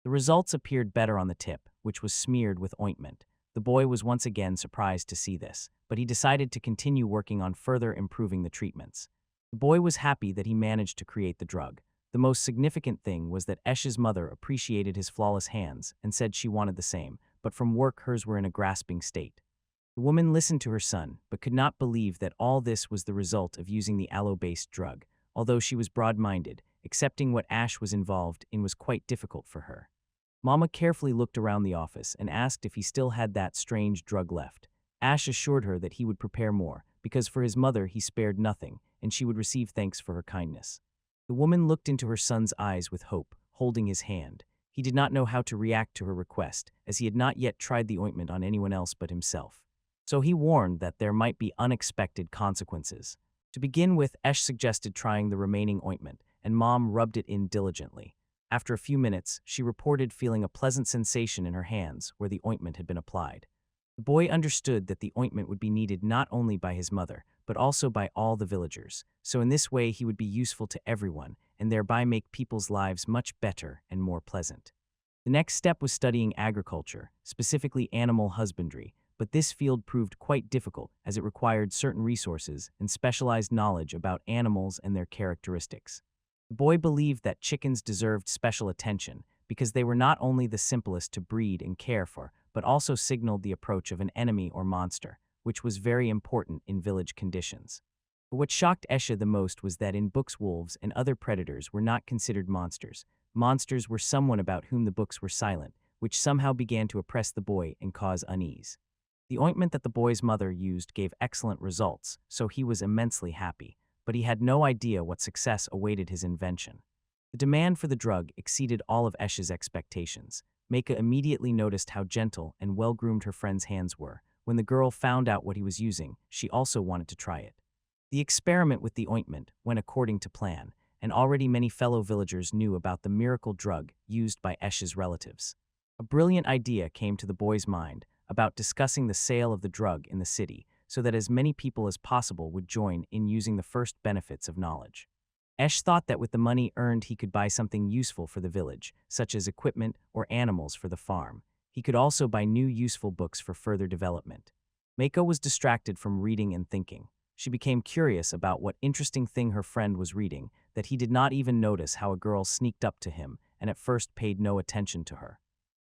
The results appeared better on the tip, which was smeared with ointment. The boy was once again surprised to see this, but he decided to continue working on further improving the treatments. The boy was happy that he managed to create the drug. The most significant thing was that Esh's mother appreciated his flawless hands and said she wanted the same, but from work hers were in a grasping state. The woman listened to her son, but could not believe that all this was the result of using the aloe-based drug. Although she was broad-minded, accepting what Ash was involved in was quite difficult for her. Mama carefully looked around the office and asked if he still had that strange drug left. Ash assured her that he would prepare more, because for his mother he spared nothing, and she would receive thanks for her kindness. The woman looked into her son's eyes with hope, holding his hand. He did not know how to react to her request, as he had not yet tried the ointment on anyone else but himself. So he warned that there might be unexpected consequences. To begin with, Esh suggested trying the remaining ointment, and Mom rubbed it in diligently. After a few minutes, she reported feeling a pleasant sensation in her hands where the ointment had been applied. The boy understood that the ointment would be needed not only by his mother, but also by all the villagers, so in this way he would be useful to everyone, and thereby make people's lives much better and more pleasant. The next step was studying agriculture, specifically animal husbandry, but this field proved quite difficult as it required certain resources and specialized knowledge about animals and their characteristics. The boy believed that chickens deserved special attention because they were not only the simplest to breed and care for, but also signaled the approach of an enemy or monster, which was very important in village conditions. But what shocked Esha the most was that in books wolves and other predators were not considered monsters. Monsters were someone about whom the books were silent, which somehow began to oppress the boy and cause unease. The ointment that the boy's mother used gave excellent results, so he was immensely happy, but he had no idea what success awaited his invention. The demand for the drug exceeded all of Esha's expectations. Meika immediately noticed how gentle and well-groomed her friend's hands were. When the girl found out what he was using, she also wanted to try it. The experiment with the ointment went according to plan, and already many fellow villagers knew about the miracle drug used by Esha's relatives. A brilliant idea came to the boy's mind about discussing the sale of the drug in the city so that as many people as possible would join in using the first benefits of knowledge. Esh thought that with the money earned he could buy something useful for the village, such as equipment or animals for the farm. He could also buy new useful books for further development. Meiko was distracted from reading and thinking. She became curious about what interesting thing her friend was reading, that he did not even notice how a girl sneaked up to him and at first paid no attention to her.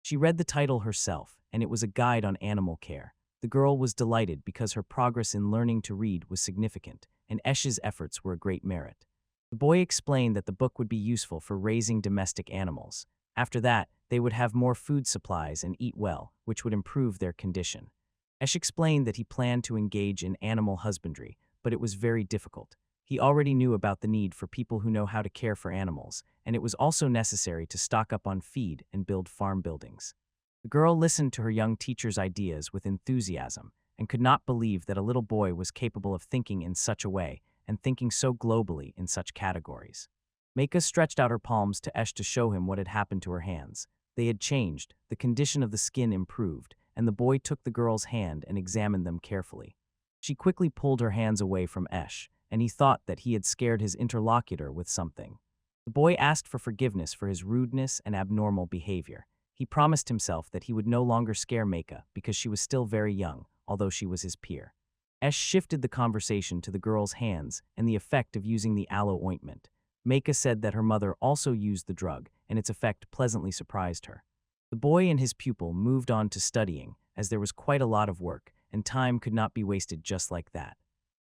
She read the title herself, and it was a guide on animal care. The girl was delighted because her progress in learning to read was significant, and Esh's efforts were a great merit. The boy explained that the book would be useful for raising domestic animals. After that, they would have more food supplies and eat well, which would improve their condition. Esh explained that he planned to engage in animal husbandry, but it was very difficult. He already knew about the need for people who know how to care for animals, and it was also necessary to stock up on feed and build farm buildings. The girl listened to her young teacher's ideas with enthusiasm and could not believe that a little boy was capable of thinking in such a way and thinking so globally in such categories. Meika stretched out her palms to Esh to show him what had happened to her hands. They had changed, the condition of the skin improved, and the boy took the girl's hand and examined them carefully. She quickly pulled her hands away from Esh, and he thought that he had scared his interlocutor with something. The boy asked for forgiveness for his rudeness and abnormal behavior. He promised himself that he would no longer scare Meika because she was still very young, although she was his peer. Esh shifted the conversation to the girl's hands and the effect of using the aloe ointment. Meika said that her mother also used the drug, and its effect pleasantly surprised her. The boy and his pupil moved on to studying, as there was quite a lot of work, and time could not be wasted just like that.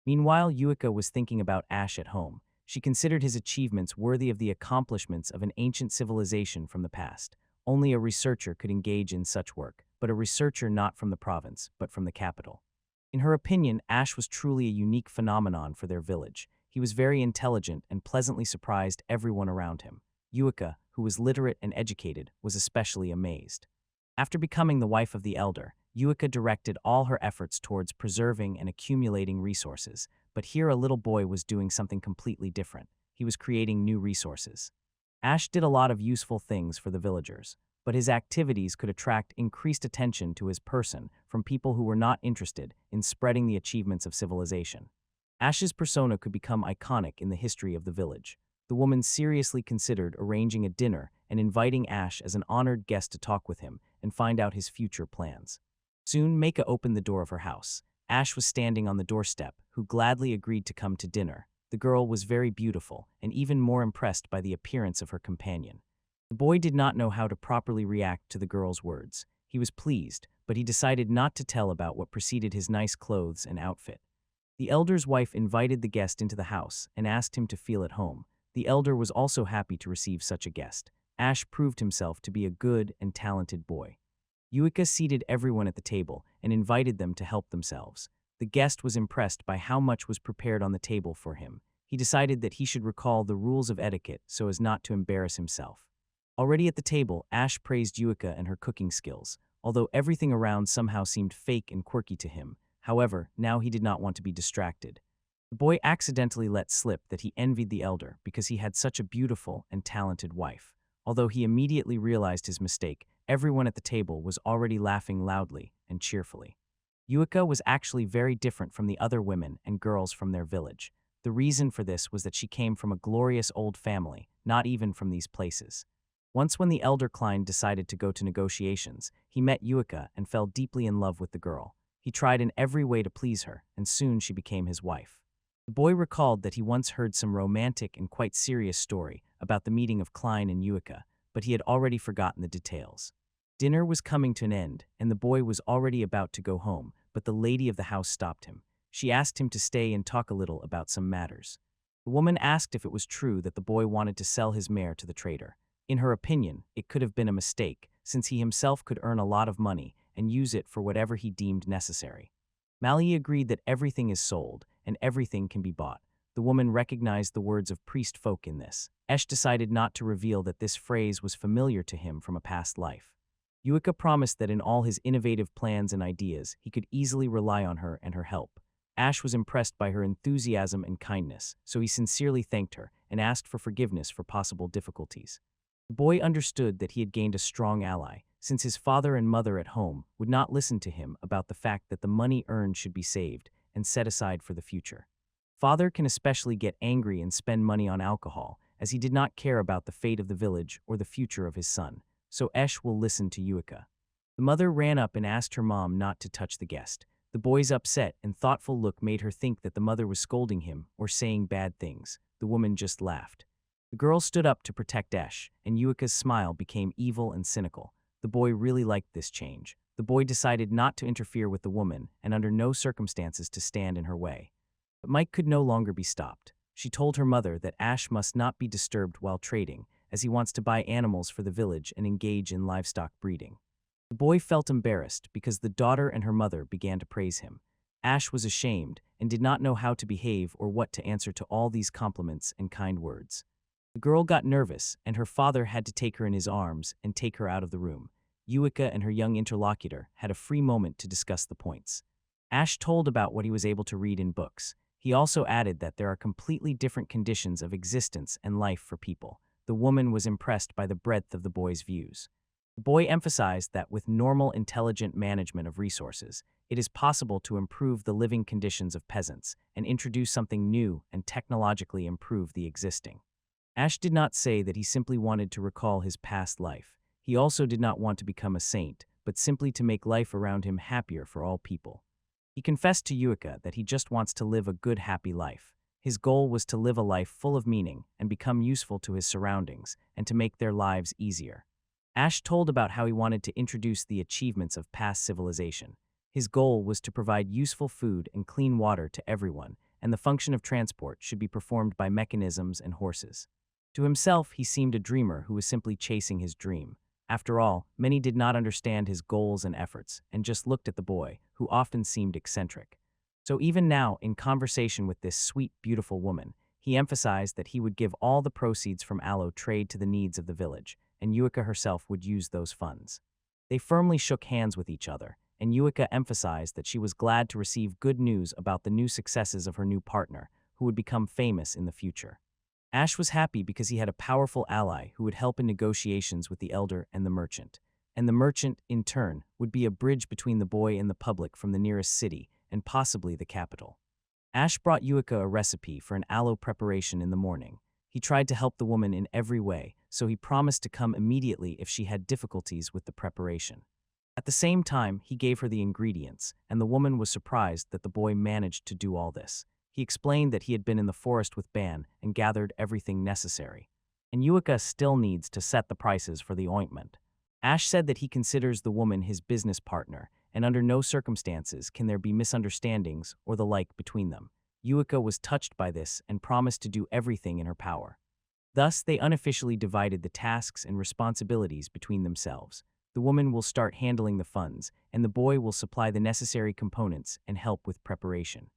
Meanwhile, Yuika was thinking about Ash at home. She considered his achievements worthy of the accomplishments of an ancient civilization from the past. Only a researcher could engage in such work, but a researcher not from the province, but from the capital. In her opinion, Ash was truly a unique phenomenon for their village. He was very intelligent and pleasantly surprised everyone around him. Yuika, who was literate and educated, was especially amazed. After becoming the wife of the elder, Yuika directed all her efforts towards preserving and accumulating resources, but here a little boy was doing something completely different. He was creating new resources. Ash did a lot of useful things for the villagers, but his activities could attract increased attention to his person from people who were not interested in spreading the achievements of civilization. Ash's persona could become iconic in the history of the village. The woman seriously considered arranging a dinner and inviting Ash as an honored guest to talk with him and find out his future plans. Soon, Meika opened the door of her house. Ash was standing on the doorstep, who gladly agreed to come to dinner. The girl was very beautiful and even more impressed by the appearance of her companion. The boy did not know how to properly react to the girl's words. He was pleased, but he decided not to tell about what preceded his nice clothes and outfit. The elder's wife invited the guest into the house and asked him to feel at home. The elder was also happy to receive such a guest. Ash proved himself to be a good and talented boy. Yuika seated everyone at the table and invited them to help themselves. The guest was impressed by how much was prepared on the table for him. He decided that he should recall the rules of etiquette so as not to embarrass himself. Already at the table, Ash praised Yuika and her cooking skills, although everything around somehow seemed fake and quirky to him. However, now he did not want to be distracted. The boy accidentally let slip that he envied the elder because he had such a beautiful and talented wife. Although he immediately realized his mistake, everyone at the table was already laughing loudly and cheerfully. Yuika was actually very different from the other women and girls from their village. The reason for this was that she came from a glorious old family, not even from these places. Once when the elder Klein decided to go to negotiations, he met Yuika and fell deeply in love with the girl. He tried in every way to please her, and soon she became his wife. The boy recalled that he once heard some romantic and quite serious story about the meeting of Klein and Yuika, but he had already forgotten the details. Dinner was coming to an end, and the boy was already about to go home, but the lady of the house stopped him. She asked him to stay and talk a little about some matters. The woman asked if it was true that the boy wanted to sell his mare to the trader. In her opinion, it could have been a mistake, since he himself could earn a lot of money and use it for whatever he deemed necessary. Mali agreed that everything is sold, and everything can be bought. The woman recognized the words of priest folk in this. Esh decided not to reveal that this phrase was familiar to him from a past life. Yuika promised that in all his innovative plans and ideas, he could easily rely on her and her help. Ash was impressed by her enthusiasm and kindness, so he sincerely thanked her and asked for forgiveness for possible difficulties. The boy understood that he had gained a strong ally, since his father and mother at home would not listen to him about the fact that the money earned should be saved and set aside for the future. Father can especially get angry and spend money on alcohol, as he did not care about the fate of the village or the future of his son, so Esh will listen to Yuika. The mother ran up and asked her mom not to touch the guest. The boy's upset and thoughtful look made her think that the mother was scolding him or saying bad things. The woman just laughed. The girl stood up to protect Esh, and Yuika's smile became evil and cynical. The boy really liked this change. The boy decided not to interfere with the woman and under no circumstances to stand in her way. But Mike could no longer be stopped. She told her mother that Ash must not be disturbed while trading, as he wants to buy animals for the village and engage in livestock breeding. The boy felt embarrassed because the daughter and her mother began to praise him. Ash was ashamed and did not know how to behave or what to answer to all these compliments and kind words. The girl got nervous, and her father had to take her in his arms and take her out of the room. Yuika and her young interlocutor had a free moment to discuss the points. Ash told about what he was able to read in books. He also added that there are completely different conditions of existence and life for people. The woman was impressed by the breadth of the boy's views. The boy emphasized that with normal, intelligent management of resources, it is possible to improve the living conditions of peasants and introduce something new and technologically improve the existing. Ash did not say that he simply wanted to recall his past life. He also did not want to become a saint, but simply to make life around him happier for all people. He confessed to Yuika that he just wants to live a good, happy life. His goal was to live a life full of meaning and become useful to his surroundings and to make their lives easier. Ash told about how he wanted to introduce the achievements of past civilization. His goal was to provide useful food and clean water to everyone, and the function of transport should be performed by mechanisms and horses. To himself, he seemed a dreamer who was simply chasing his dream. After all, many did not understand his goals and efforts and just looked at the boy, who often seemed eccentric. So even now, in conversation with this sweet, beautiful woman, he emphasized that he would give all the proceeds from aloe trade to the needs of the village, and Yuika herself would use those funds. They firmly shook hands with each other, and Yuika emphasized that she was glad to receive good news about the new successes of her new partner, who would become famous in the future. Ash was happy because he had a powerful ally who would help in negotiations with the elder and the merchant. And the merchant, in turn, would be a bridge between the boy and the public from the nearest city, and possibly the capital. Ash brought Yuika a recipe for an aloe preparation in the morning. He tried to help the woman in every way, so he promised to come immediately if she had difficulties with the preparation. At the same time, he gave her the ingredients, and the woman was surprised that the boy managed to do all this. He explained that he had been in the forest with Ban and gathered everything necessary. And Yuika still needs to set the prices for the ointment. Ash said that he considers the woman his business partner, and under no circumstances can there be misunderstandings or the like between them. Yuika was touched by this and promised to do everything in her power. Thus, they unofficially divided the tasks and responsibilities between themselves. The woman will start handling the funds, and the boy will supply the necessary components and help with preparation.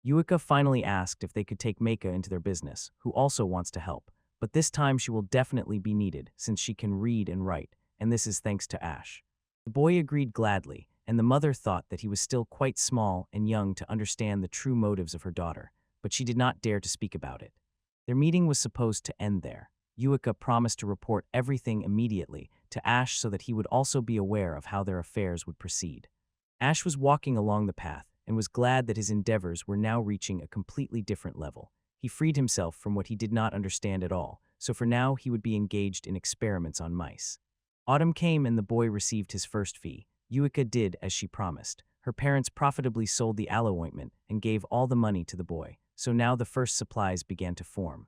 Yuika finally asked if they could take Meika into their business, who also wants to help, but this time she will definitely be needed since she can read and write, and this is thanks to Ash. The boy agreed gladly, and the mother thought that he was still quite small and young to understand the true motives of her daughter, but she did not dare to speak about it. Their meeting was supposed to end there. Yuika promised to report everything immediately to Ash so that he would also be aware of how their affairs would proceed. Ash was walking along the path and was glad that his endeavors were now reaching a completely different level. He freed himself from what he did not understand at all, so for now he would be engaged in experiments on mice. Autumn came and the boy received his first fee. Yuika did as she promised. Her parents profitably sold the aloe ointment and gave all the money to the boy. so now the first supplies began to form.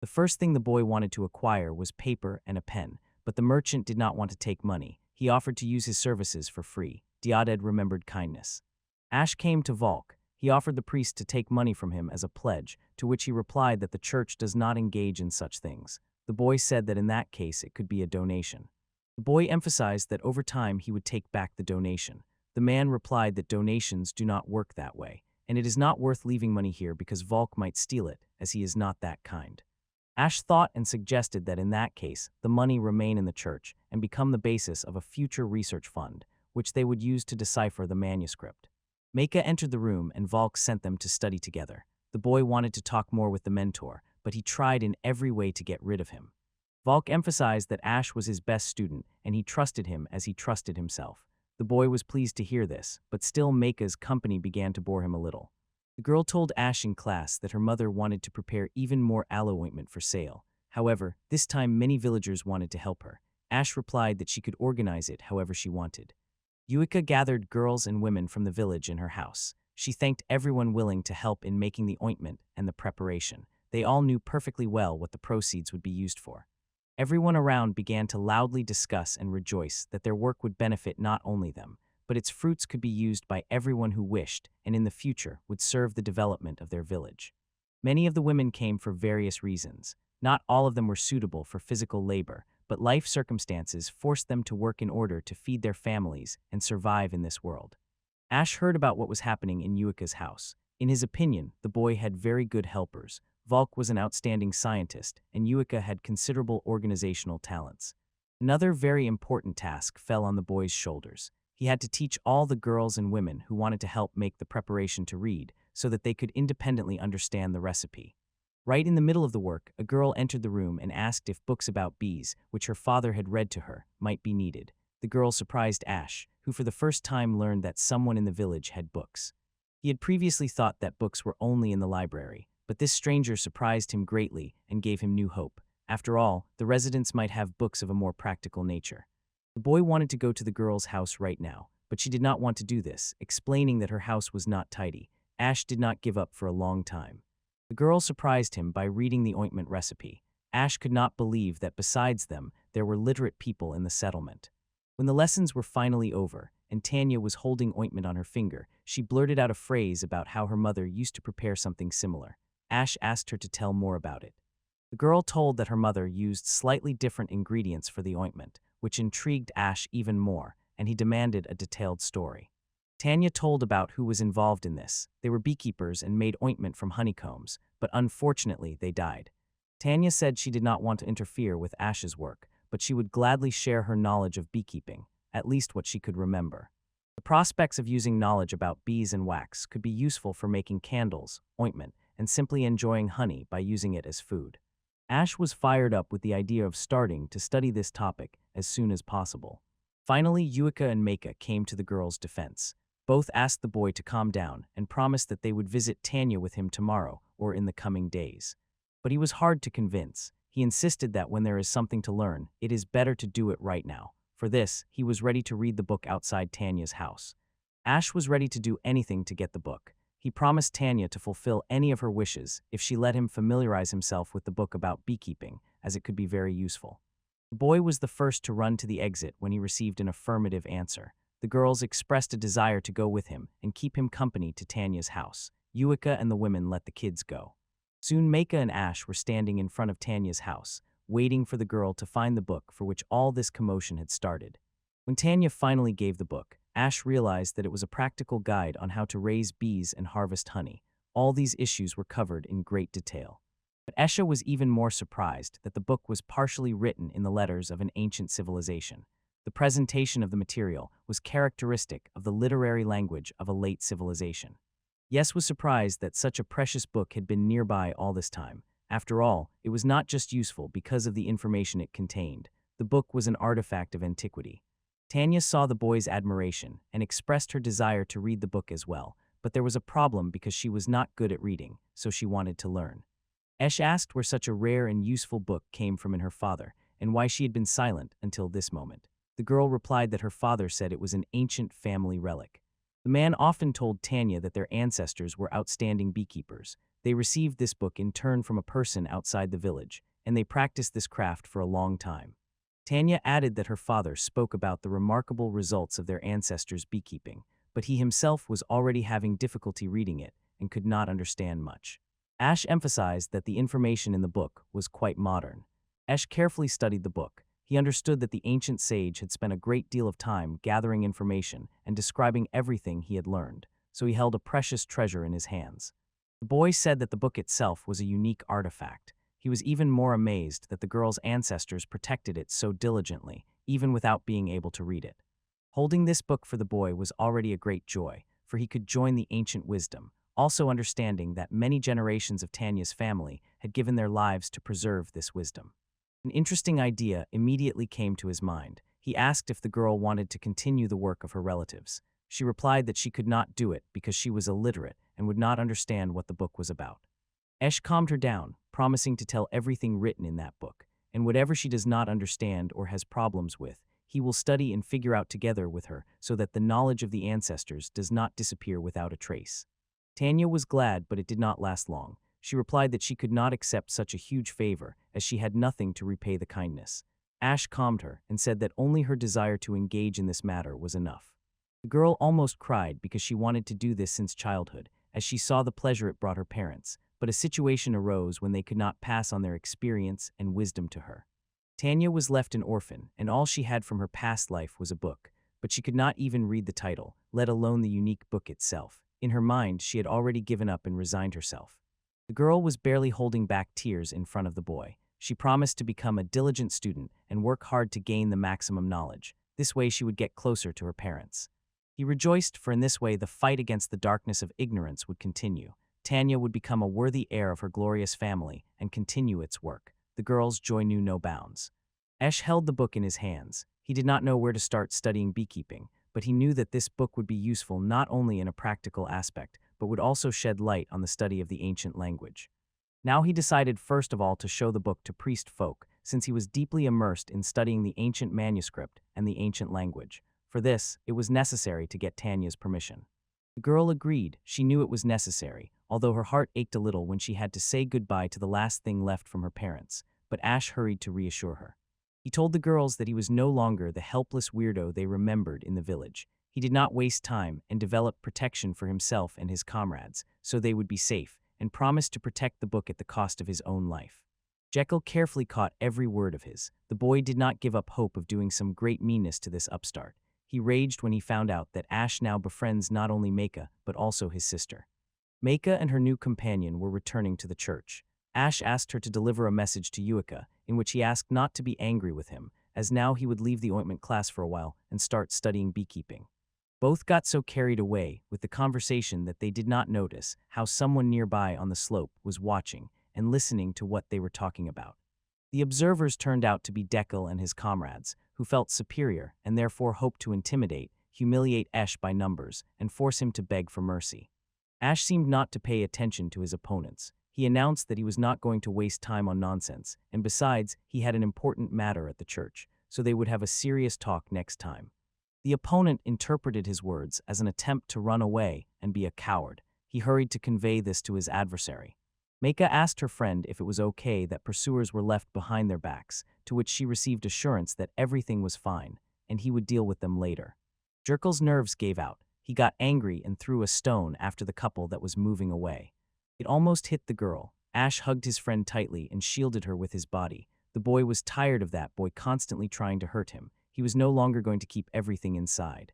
The first thing the boy wanted to acquire was paper and a pen, but the merchant did not want to take money. He offered to use his services for free. Diaded remembered kindness. Ash came to Volk. He offered the priest to take money from him as a pledge, to which he replied that the church does not engage in such things. The boy said that in that case it could be a donation. The boy emphasized that over time he would take back the donation. The man replied that donations do not work that way, and it is not worth leaving money here because Volk might steal it, as he is not that kind. Ash thought and suggested that in that case, the money remain in the church and become the basis of a future research fund, which they would use to decipher the manuscript. Manga entered the room and Volk sent them to study together. The boy wanted to talk more with the mentor, but he tried in every way to get rid of him. Volk emphasized that Ash was his best student and he trusted him as he trusted himself. The boy was pleased to hear this, but still Manga's company began to bore him a little. The girl told Ash in class that her mother wanted to prepare even more aloe ointment for sale. However, this time many villagers wanted to help her. Ash replied that she could organize it however she wanted. Yuika gathered girls and women from the village in her house. She thanked everyone willing to help in making the ointment and the preparation. They all knew perfectly well what the proceeds would be used for. Everyone around began to loudly discuss and rejoice that their work would benefit not only them, but its fruits could be used by everyone who wished and in the future would serve the development of their village. Many of the women came for various reasons. Not all of them were suitable for physical labor, but life circumstances forced them to work in order to feed their families and survive in this world. Ash heard about what was happening in Yuika's house. In his opinion, the boy had very good helpers. Volk was an outstanding scientist, and Yuika had considerable organizational talents. Another very important task fell on the boy's shoulders. He had to teach all the girls and women who wanted to help make the preparation to read so that they could independently understand the recipe. Right in the middle of the work, a girl entered the room and asked if books about bees, which her father had read to her, might be needed. The girl surprised Ash, who for the first time learned that someone in the village had books. He had previously thought that books were only in the library, but this stranger surprised him greatly and gave him new hope. After all, the residents might have books of a more practical nature. The boy wanted to go to the girl's house right now, but she did not want to do this, explaining that her house was not tidy. Ash did not give up for a long time. The girl surprised him by reading the ointment recipe. Ash could not believe that besides them, there were literate people in the settlement. When the lessons were finally over, and Tanya was holding ointment on her finger, she blurted out a phrase about how her mother used to prepare something similar. Ash asked her to tell more about it. The girl told that her mother used slightly different ingredients for the ointment, which intrigued Ash even more, and he demanded a detailed story. Tanya told about who was involved in this. They were beekeepers and made ointment from honeycombs, but unfortunately they died. Tanya said she did not want to interfere with Ash's work, but she would gladly share her knowledge of beekeeping, at least what she could remember. The prospects of using knowledge about bees and wax could be useful for making candles, ointment, and simply enjoying honey by using it as food. Ash was fired up with the idea of starting to study this topic as soon as possible. Finally, Yuika and Manga came to the girl's defense. Both asked the boy to calm down and promised that they would visit Tanya with him tomorrow or in the coming days. But he was hard to convince. He insisted that when there is something to learn, it is better to do it right now. For this, he was ready to read the book outside Tanya's house. Ash was ready to do anything to get the book. He promised Tanya to fulfill any of her wishes if she let him familiarize himself with the book about beekeeping, as it could be very useful. The boy was the first to run to the exit when he received an affirmative answer. The girls expressed a desire to go with him and keep him company to Tanya's house. Yuika and the women let the kids go. Soon Manga and Ash were standing in front of Tanya's house, waiting for the girl to find the book for which all this commotion had started. When Tanya finally gave the book, Ash realized that it was a practical guide on how to raise bees and harvest honey. All these issues were covered in great detail. But Esha was even more surprised that the book was partially written in the letters of an ancient civilization. The presentation of the material was characteristic of the literary language of a late civilization. Yes was surprised that such a precious book had been nearby all this time. After all, it was not just useful because of the information it contained. The book was an artifact of antiquity. Tanya saw the boy's admiration and expressed her desire to read the book as well, but there was a problem because she was not good at reading, so she wanted to learn. Esh asked where such a rare and useful book came from in her father, and why she had been silent until this moment. The girl replied that her father said it was an ancient family relic. The man often told Tanya that their ancestors were outstanding beekeepers. They received this book in turn from a person outside the village, and they practiced this craft for a long time. Tanya added that her father spoke about the remarkable results of their ancestors' beekeeping, but he himself was already having difficulty reading it and could not understand much. Ash emphasized that the information in the book was quite modern. Ash carefully studied the book. He understood that the ancient sage had spent a great deal of time gathering information and describing everything he had learned, so he held a precious treasure in his hands. The boy said that the book itself was a unique artifact. He was even more amazed that the girl's ancestors protected it so diligently, even without being able to read it. Holding this book for the boy was already a great joy, for he could join the ancient wisdom, also understanding that many generations of Tanya's family had given their lives to preserve this wisdom. An interesting idea immediately came to his mind. He asked if the girl wanted to continue the work of her relatives. She replied that she could not do it because she was illiterate and would not understand what the book was about. Esh calmed her down, promising to tell everything written in that book, and whatever she does not understand or has problems with, he will study and figure out together with her so that the knowledge of the ancestors does not disappear without a trace. Tanya was glad, but it did not last long. She replied that she could not accept such a huge favor, as she had nothing to repay the kindness. Ash calmed her and said that only her desire to engage in this matter was enough. The girl almost cried because she wanted to do this since childhood, as she saw the pleasure it brought her parents, but a situation arose when they could not pass on their experience and wisdom to her. Tanya was left an orphan, and all she had from her past life was a book, but she could not even read the title, let alone the unique book itself. In her mind, she had already given up and resigned herself. The girl was barely holding back tears in front of the boy. She promised to become a diligent student and work hard to gain the maximum knowledge. This way she would get closer to her parents. He rejoiced, for in this way the fight against the darkness of ignorance would continue. Tanya would become a worthy heir of her glorious family and continue its work. The girl's joy knew no bounds. Esh held the book in his hands. He did not know where to start studying beekeeping, but he knew that this book would be useful not only in a practical aspect, but would also shed light on the study of the ancient language. Now he decided first of all to show the book to priest folk, since he was deeply immersed in studying the ancient manuscript and the ancient language. For this, it was necessary to get Tanya's permission. The girl agreed. She knew it was necessary, although her heart ached a little when she had to say goodbye to the last thing left from her parents, but Ash hurried to reassure her. He told the girls that he was no longer the helpless weirdo they remembered in the village. He did not waste time and developed protection for himself and his comrades, so they would be safe, and promised to protect the book at the cost of his own life. Jackal carefully caught every word of his. The boy did not give up hope of doing some great meanness to this upstart. He raged when he found out that Ash now befriends not only Manga, but also his sister. Manga and her new companion were returning to the church. Ash asked her to deliver a message to Yuika, in which he asked not to be angry with him, as now he would leave the ointment class for a while and start studying beekeeping. Both got so carried away with the conversation that they did not notice how someone nearby on the slope was watching and listening to what they were talking about. The observers turned out to be Jackal and his comrades, who felt superior and therefore hoped to intimidate, humiliate Ash by numbers, and force him to beg for mercy. Ash seemed not to pay attention to his opponents. He announced that he was not going to waste time on nonsense, and besides, he had an important matter at the church, so they would have a serious talk next time. The opponent interpreted his words as an attempt to run away and be a coward. He hurried to convey this to his adversary. Manga asked her friend if it was okay that pursuers were left behind their backs, to which she received assurance that everything was fine, and he would deal with them later. Jackal's nerves gave out. He got angry and threw a stone after the couple that was moving away. It almost hit the girl. Ash hugged his friend tightly and shielded her with his body. The boy was tired of that boy constantly trying to hurt him. He was no longer going to keep everything inside.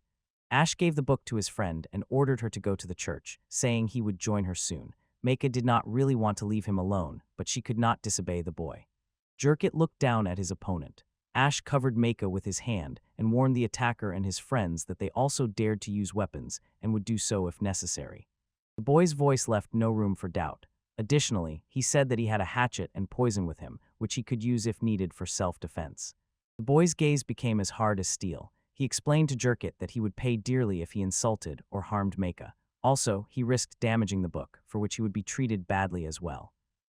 Ash gave the book to his friend and ordered her to go to the church, saying he would join her soon. Manga did not really want to leave him alone, but she could not disobey the boy. Jackal looked down at his opponent. Ash covered Manga with his hand and warned the attacker and his friends that they also dared to use weapons and would do so if necessary. The boy's voice left no room for doubt. Additionally, he said that he had a hatchet and poison with him, which he could use if needed for self-defense. The boy's gaze became as hard as steel. He explained to Jackal that he would pay dearly if he insulted or harmed Manga. Also, he risked damaging the book, for which he would be treated badly as well.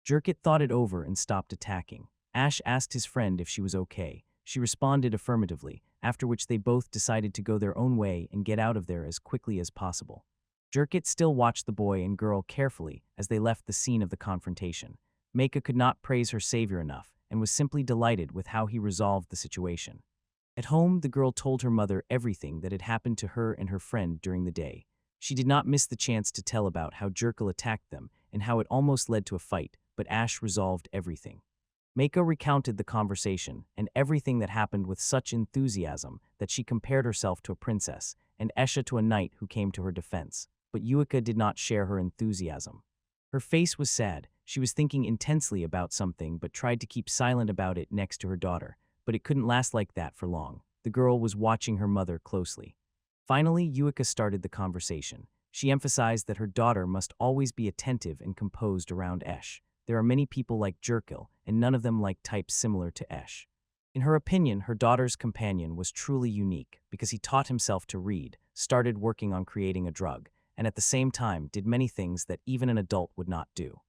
Jackal thought it over and stopped attacking. Ash asked his friend if she was okay. She responded affirmatively, after which they both decided to go their own way and get out of there as quickly as possible. Jerkit still watched the boy and girl carefully as they left the scene of the confrontation. Maka could not praise her savior enough and was simply delighted with how he resolved the situation. At home, the girl told her mother everything that had happened to her and her friend during the day. She did not miss the chance to tell about how Jackal attacked them and how it almost led to a fight, but Ash resolved everything. Mako recounted the conversation and everything that happened with such enthusiasm that she compared herself to a princess and Esha to a knight who came to her defense. But Yuika did not share her enthusiasm. Her face was sad. She was thinking intensely about something but tried to keep silent about it next to her daughter. But it couldn't last like that for long. The girl was watching her mother closely. Finally, Yuika started the conversation. She emphasized that her daughter must always be attentive and composed around Esh. There are many people like Jackal, and none of them like types similar to Esh. In her opinion, her daughter's companion was truly unique because he taught himself to read, started working on creating a drug, and at the same time did many things that even an adult would not do.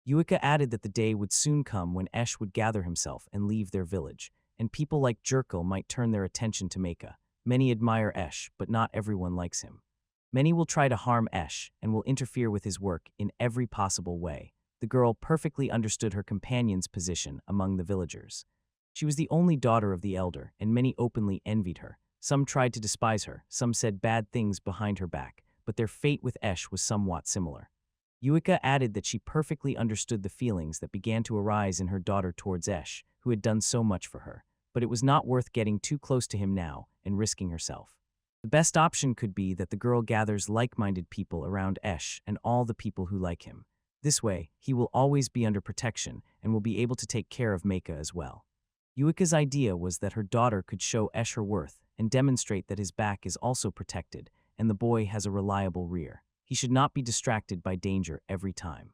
Yuika added that the day would soon come when Esh would gather himself and leave their village, and people like Jackal might turn their attention to Maka. Many admire Esh, but not everyone likes him. Many will try to harm Esh and will interfere with his work in every possible way. The girl perfectly understood her companion's position among the villagers. She was the only daughter of the elder, and many openly envied her. Some tried to despise her, some said bad things behind her back, but their fate with Esh was somewhat similar. Yuika added that she perfectly understood the feelings that began to arise in her daughter towards Esh, who had done so much for her, but it was not worth getting too close to him now and risking herself. The best option could be that the girl gathers like-minded people around Esh and all the people who like him. This way, he will always be under protection and will be able to take care of Maka as well. Yuika's idea was that her daughter could show Esh her worth and demonstrate that his back is also protected and the boy has a reliable rear. He should not be distracted by danger every time.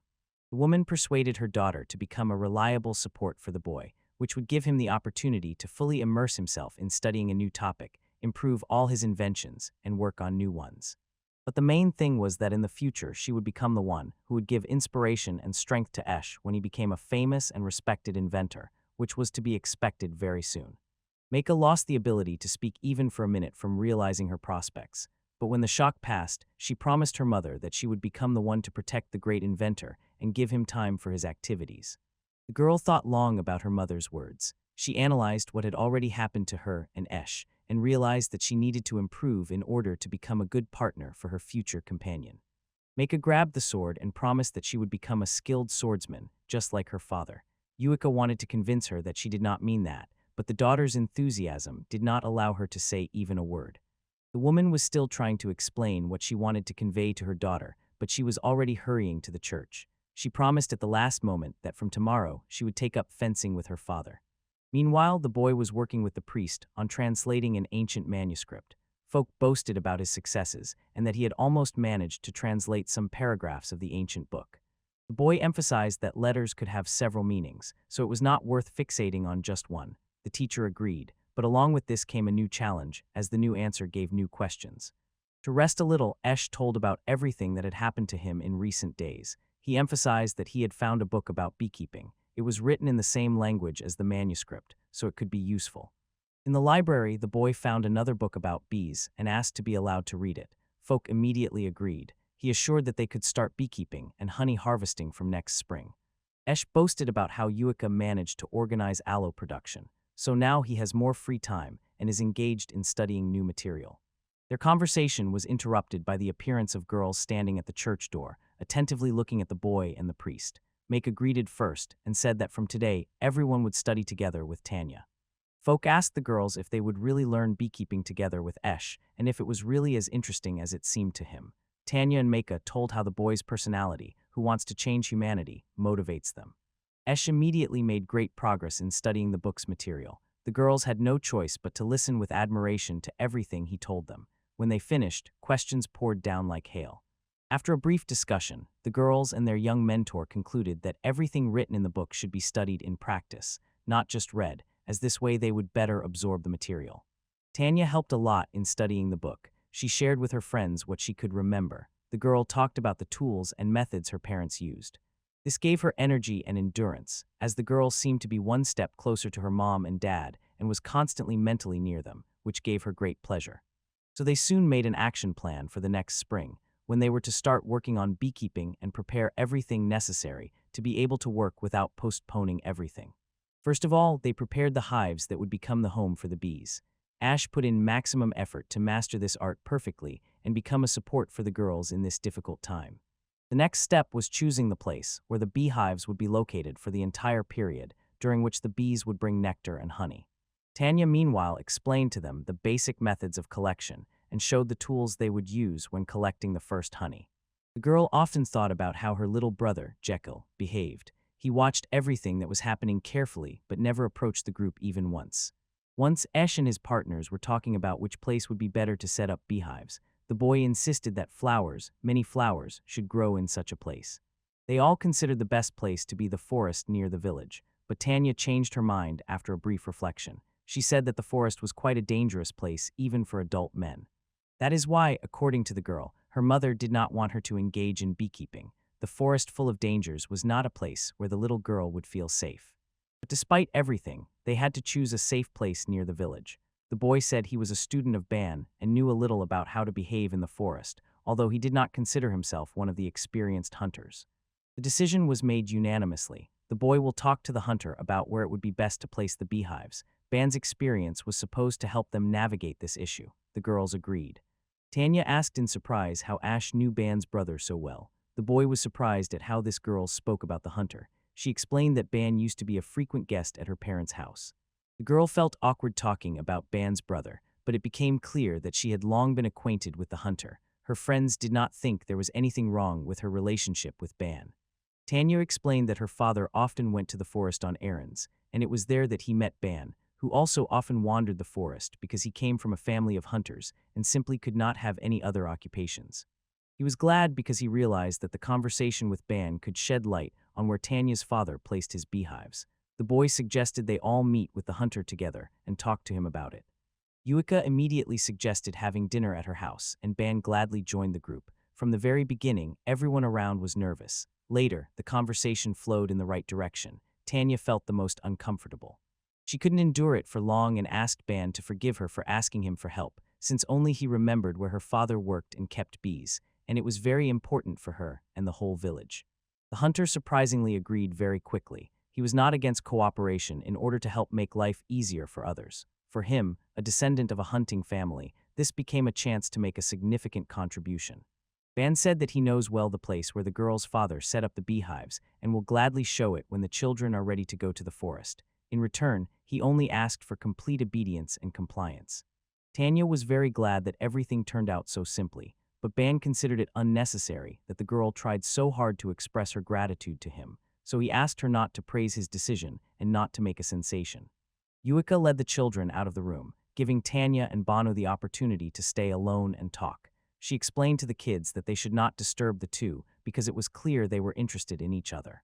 The woman persuaded her daughter to become a reliable support for the boy, which would give him the opportunity to fully immerse himself in studying a new topic, improve all his inventions, and work on new ones. But the main thing was that in the future she would become the one who would give inspiration and strength to Esh when he became a famous and respected inventor, which was to be expected very soon. Maka lost the ability to speak even for a minute from realizing her prospects, but when the shock passed, she promised her mother that she would become the one to protect the great inventor and give him time for his activities. The girl thought long about her mother's words. She analyzed what had already happened to her and Esh, and realized that she needed to improve in order to become a good partner for her future companion. Maka grabbed the sword and promised that she would become a skilled swordsman, just like her father. Yuika wanted to convince her that she did not mean that, but the daughter's enthusiasm did not allow her to say even a word. The woman was still trying to explain what she wanted to convey to her daughter, but she was already hurrying to the church. She promised at the last moment that from tomorrow she would take up fencing with her father. Meanwhile, the boy was working with the priest on translating an ancient manuscript. Folk boasted about his successes and that he had almost managed to translate some paragraphs of the ancient book. The boy emphasized that letters could have several meanings, so it was not worth fixating on just one. The teacher agreed, but along with this came a new challenge, as the new answer gave new questions. To rest a little, Esh told about everything that had happened to him in recent days. He emphasized that he had found a book about beekeeping. It was written in the same language as the manuscript, so it could be useful. In the library, the boy found another book about bees and asked to be allowed to read it. Folk immediately agreed. He assured that they could start beekeeping and honey harvesting from next spring. Esh boasted about how Yuika managed to organize aloe production, so now he has more free time and is engaged in studying new material. Their conversation was interrupted by the appearance of girls standing at the church door, attentively looking at the boy and the priest. Maka greeted first and said that from today, everyone would study together with Tanya. Folk asked the girls if they would really learn beekeeping together with Esh and if it was really as interesting as it seemed to him. Tanya and Maka told how the boy's personality, who wants to change humanity, motivates them. Esh immediately made great progress in studying the book's material. The girls had no choice but to listen with admiration to everything he told them. When they finished, questions poured down like hail. After a brief discussion, the girls and their young mentor concluded that everything written in the book should be studied in practice, not just read, as this way they would better absorb the material. Tanya helped a lot in studying the book. She shared with her friends what she could remember. The girl talked about the tools and methods her parents used. This gave her energy and endurance, as the girl seemed to be one step closer to her mom and dad and was constantly mentally near them, which gave her great pleasure. So they soon made an action plan for the next spring. when they were to start working on beekeeping and prepare everything necessary to be able to work without postponing everything. First of all, they prepared the hives that would become the home for the bees. Ash put in maximum effort to master this art perfectly and become a support for the girls in this difficult time. The next step was choosing the place where the beehives would be located for the entire period, during which the bees would bring nectar and honey. Tanya, meanwhile, explained to them the basic methods of collection and showed the tools they would use when collecting the first honey. The girl often thought about how her little brother, Jackal, behaved. He watched everything that was happening carefully but never approached the group even once. Once Esh and his partners were talking about which place would be better to set up beehives, the boy insisted that flowers, many flowers, should grow in such a place. They all considered the best place to be the forest near the village, but Tanya changed her mind after a brief reflection. She said that the forest was quite a dangerous place even for adult men. That is why, according to the girl, her mother did not want her to engage in beekeeping. The forest full of dangers was not a place where the little girl would feel safe. But despite everything, they had to choose a safe place near the village. The boy said he was a student of Ban and knew a little about how to behave in the forest, although he did not consider himself one of the experienced hunters. The decision was made unanimously. The boy will talk to the hunter about where it would be best to place the beehives. Ban's experience was supposed to help them navigate this issue. The girls agreed. Tanya asked in surprise how Ash knew Ban's brother so well. The boy was surprised at how this girl spoke about the hunter. She explained that Ban used to be a frequent guest at her parents' house. The girl felt awkward talking about Ban's brother, but it became clear that she had long been acquainted with the hunter. Her friends did not think there was anything wrong with her relationship with Ban. Tanya explained that her father often went to the forest on errands, and it was there that he met Ban, who also often wandered the forest because he came from a family of hunters and simply could not have any other occupations. He was glad because he realized that the conversation with Ban could shed light on where Tanya's father placed his beehives. The boy suggested they all meet with the hunter together and talk to him about it. Yuika immediately suggested having dinner at her house, and Ban gladly joined the group. From the very beginning, everyone around was nervous. Later, the conversation flowed in the right direction. Tanya felt the most uncomfortable. She couldn't endure it for long and asked Ban to forgive her for asking him for help, since only he remembered where her father worked and kept bees, and it was very important for her and the whole village. The hunter surprisingly agreed very quickly. He was not against cooperation in order to help make life easier for others. For him, a descendant of a hunting family, this became a chance to make a significant contribution. Ban said that he knows well the place where the girl's father set up the beehives and will gladly show it when the children are ready to go to the forest. In return, he only asked for complete obedience and compliance. Tanya was very glad that everything turned out so simply, but Ban considered it unnecessary that the girl tried so hard to express her gratitude to him, so he asked her not to praise his decision and not to make a sensation. Yuika led the children out of the room, giving Tanya and Banu the opportunity to stay alone and talk. She explained to the kids that they should not disturb the two because it was clear they were interested in each other.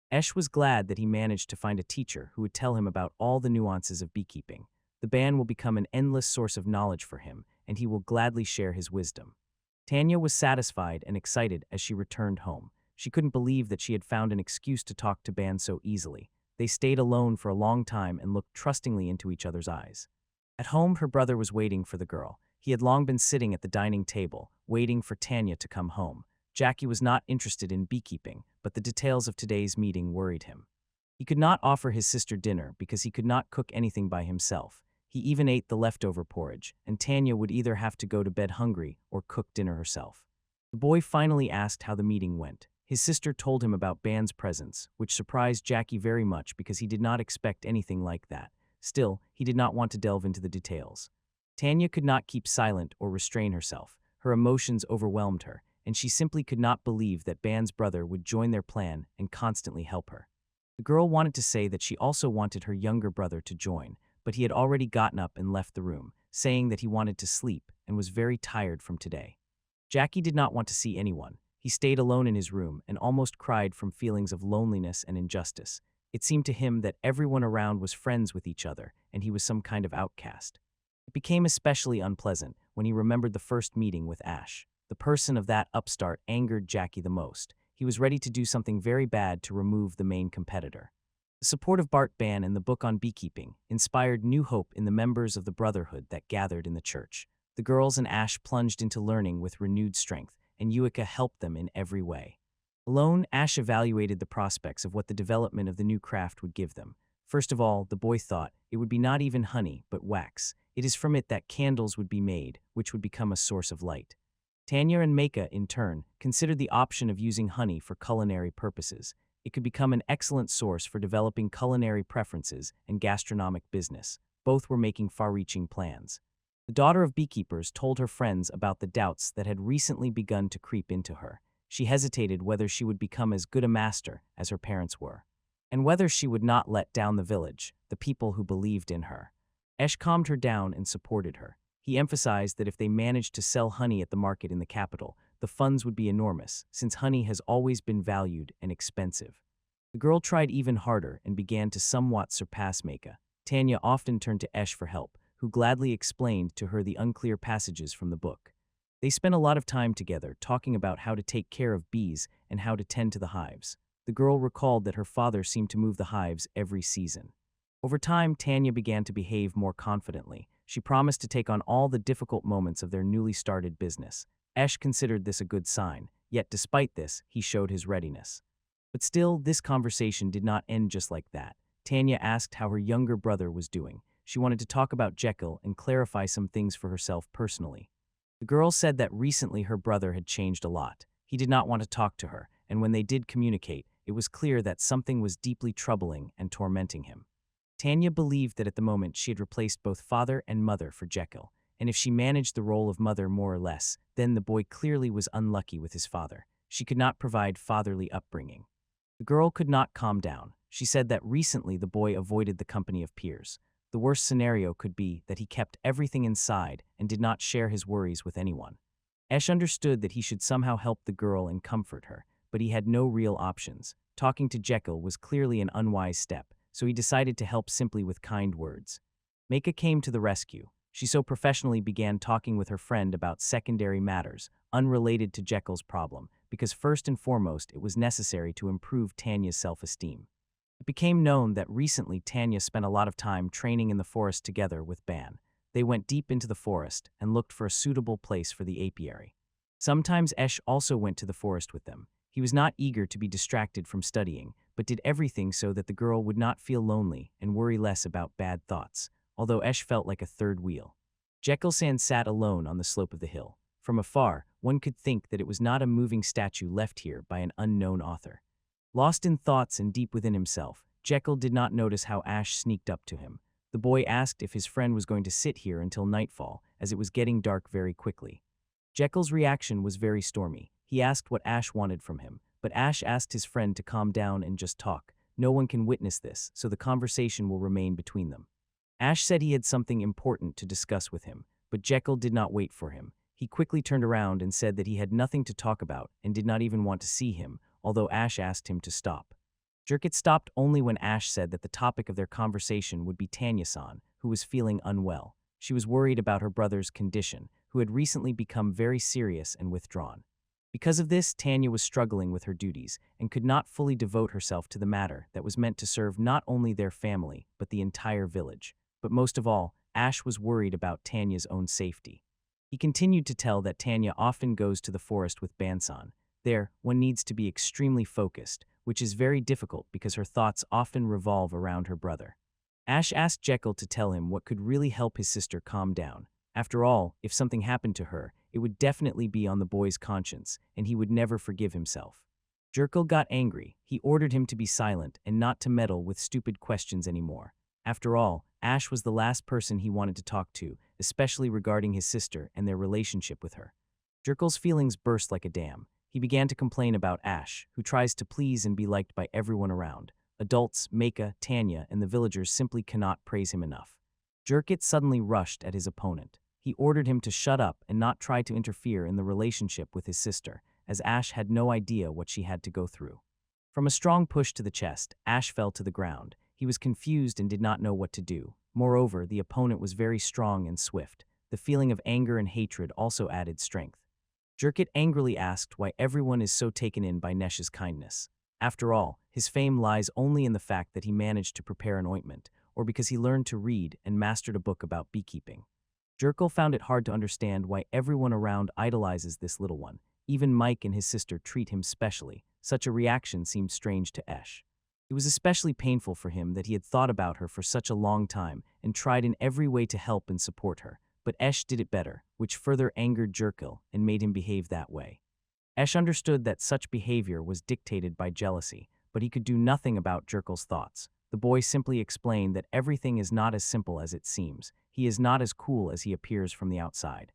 Esh was glad that he managed to find a teacher who would tell him about all the nuances of beekeeping. The ban will become an endless source of knowledge for him, and he will gladly share his wisdom. Tanya was satisfied and excited as she returned home. She couldn't believe that she had found an excuse to talk to Ban so easily. They stayed alone for a long time and looked trustingly into each other's eyes. At home, her brother was waiting for the girl. He had long been sitting at the dining table, waiting for Tanya to come home. Jackie was not interested in beekeeping, but the details of today's meeting worried him. He could not offer his sister dinner because he could not cook anything by himself. He even ate the leftover porridge, and Tanya would either have to go to bed hungry or cook dinner herself. The boy finally asked how the meeting went. His sister told him about Ban's presence, which surprised Jackie very much because he did not expect anything like that. Still, he did not want to delve into the details. Tanya could not keep silent or restrain herself. Her emotions overwhelmed her, and she simply could not believe that Ban's brother would join their plan and constantly help her. The girl wanted to say that she also wanted her younger brother to join, but he had already gotten up and left the room, saying that he wanted to sleep and was very tired from today. Jackie did not want to see anyone. He stayed alone in his room and almost cried from feelings of loneliness and injustice. It seemed to him that everyone around was friends with each other, and he was some kind of outcast. It became especially unpleasant when he remembered the first meeting with Ash. The person of that upstart angered Jackie the most. He was ready to do something very bad to remove the main competitor. The support of Bart Ban and the book on beekeeping inspired new hope in the members of the brotherhood that gathered in the church. The girls and Ash plunged into learning with renewed strength, and Yuika helped them in every way. Alone, Ash evaluated the prospects of what the development of the new craft would give them. First of all, the boy thought it would be not even honey, but wax. It is from it that candles would be made, which would become a source of light. Tanya and Meika, in turn, considered the option of using honey for culinary purposes. It could become an excellent source for developing culinary preferences and gastronomic business. Both were making far-reaching plans. The daughter of beekeepers told her friends about the doubts that had recently begun to creep into her. She hesitated whether she would become as good a master as her parents were, and whether she would not let down the village, the people who believed in her. Esh calmed her down and supported her. He emphasized that if they managed to sell honey at the market in the capital, the funds would be enormous, since honey has always been valued and expensive. The girl tried even harder and began to somewhat surpass Meika. Tanya often turned to Esh for help, who gladly explained to her the unclear passages from the book. They spent a lot of time together talking about how to take care of bees and how to tend to the hives. The girl recalled that her father seemed to move the hives every season. Over time, Tanya began to behave more confidently. She promised to take on all the difficult moments of their newly started business. Esh considered this a good sign, yet despite this, he showed his readiness. But still, this conversation did not end just like that. Tanya asked how her younger brother was doing. She wanted to talk about Jackal and clarify some things for herself personally. The girl said that recently her brother had changed a lot. He did not want to talk to her, and when they did communicate, it was clear that something was deeply troubling and tormenting him. Tanya believed that at the moment she had replaced both father and mother for Jackal, and if she managed the role of mother more or less, then the boy clearly was unlucky with his father. She could not provide fatherly upbringing. The girl could not calm down. She said that recently the boy avoided the company of peers. The worst scenario could be that he kept everything inside and did not share his worries with anyone. Esh understood that he should somehow help the girl and comfort her, but he had no real options. Talking to Jackal was clearly an unwise step, so he decided to help simply with kind words. Meika came to the rescue. She so professionally began talking with her friend about secondary matters, unrelated to Jackal's problem, because first and foremost it was necessary to improve Tanya's self-esteem. It became known that recently Tanya spent a lot of time training in the forest together with Ban. They went deep into the forest and looked for a suitable place for the apiary. Sometimes Esh also went to the forest with them. He was not eager to be distracted from studying, but did everything so that the girl would not feel lonely and worry less about bad thoughts, although Esh felt like a third wheel. Jekyll-san sat alone on the slope of the hill. From afar, one could think that it was not a moving statue left here by an unknown author. Lost in thoughts and deep within himself, Jackal did not notice how Ash sneaked up to him. The boy asked if his friend was going to sit here until nightfall, as it was getting dark very quickly. Jackal's reaction was very stormy. He asked what Ash wanted from him, but Ash asked his friend to calm down and just talk. No one can witness this, so the conversation will remain between them. Ash said he had something important to discuss with him, but Jackal did not wait for him. He quickly turned around and said that he had nothing to talk about and did not even want to see him, although Ash asked him to stop. Jerkit stopped only when Ash said that the topic of their conversation would be Tanya-san, who was feeling unwell. She was worried about her brother's condition, who had recently become very serious and withdrawn. Because of this, Tanya was struggling with her duties and could not fully devote herself to the matter that was meant to serve not only their family, but the entire village. But most of all, Ash was worried about Tanya's own safety. He continued to tell that Tanya often goes to the forest with Bansan. There, one needs to be extremely focused, which is very difficult because her thoughts often revolve around her brother. Ash asked Jekyll to tell him what could really help his sister calm down. After all, if something happened to her, it would definitely be on the boy's conscience, and he would never forgive himself. Jekyll got angry. He ordered him to be silent and not to meddle with stupid questions anymore. After all, Ash was the last person he wanted to talk to, especially regarding his sister and their relationship with her. Jekyll's feelings burst like a dam. He began to complain about Ash, who tries to please and be liked by everyone around. Adults, Meika, Tanya, and the villagers simply cannot praise him enough. Jerkit suddenly rushed at his opponent. He ordered him to shut up and not try to interfere in the relationship with his sister, as Ash had no idea what she had to go through. From a strong push to the chest, Ash fell to the ground. He was confused and did not know what to do. Moreover, the opponent was very strong and swift. The feeling of anger and hatred also added strength. Jerkit angrily asked why everyone is so taken in by Nesh's kindness. After all, his fame lies only in the fact that he managed to prepare an ointment, or because he learned to read and mastered a book about beekeeping. Jekyll found it hard to understand why everyone around idolizes this little one. Even Mike and his sister treat him specially. Such a reaction seemed strange to Esh. It was especially painful for him that he had thought about her for such a long time and tried in every way to help and support her, but Esh did it better, which further angered Jackal and made him behave that way. Esh understood that such behavior was dictated by jealousy, but he could do nothing about Jackal's thoughts. The boy simply explained that everything is not as simple as it seems. He is not as cool as he appears from the outside.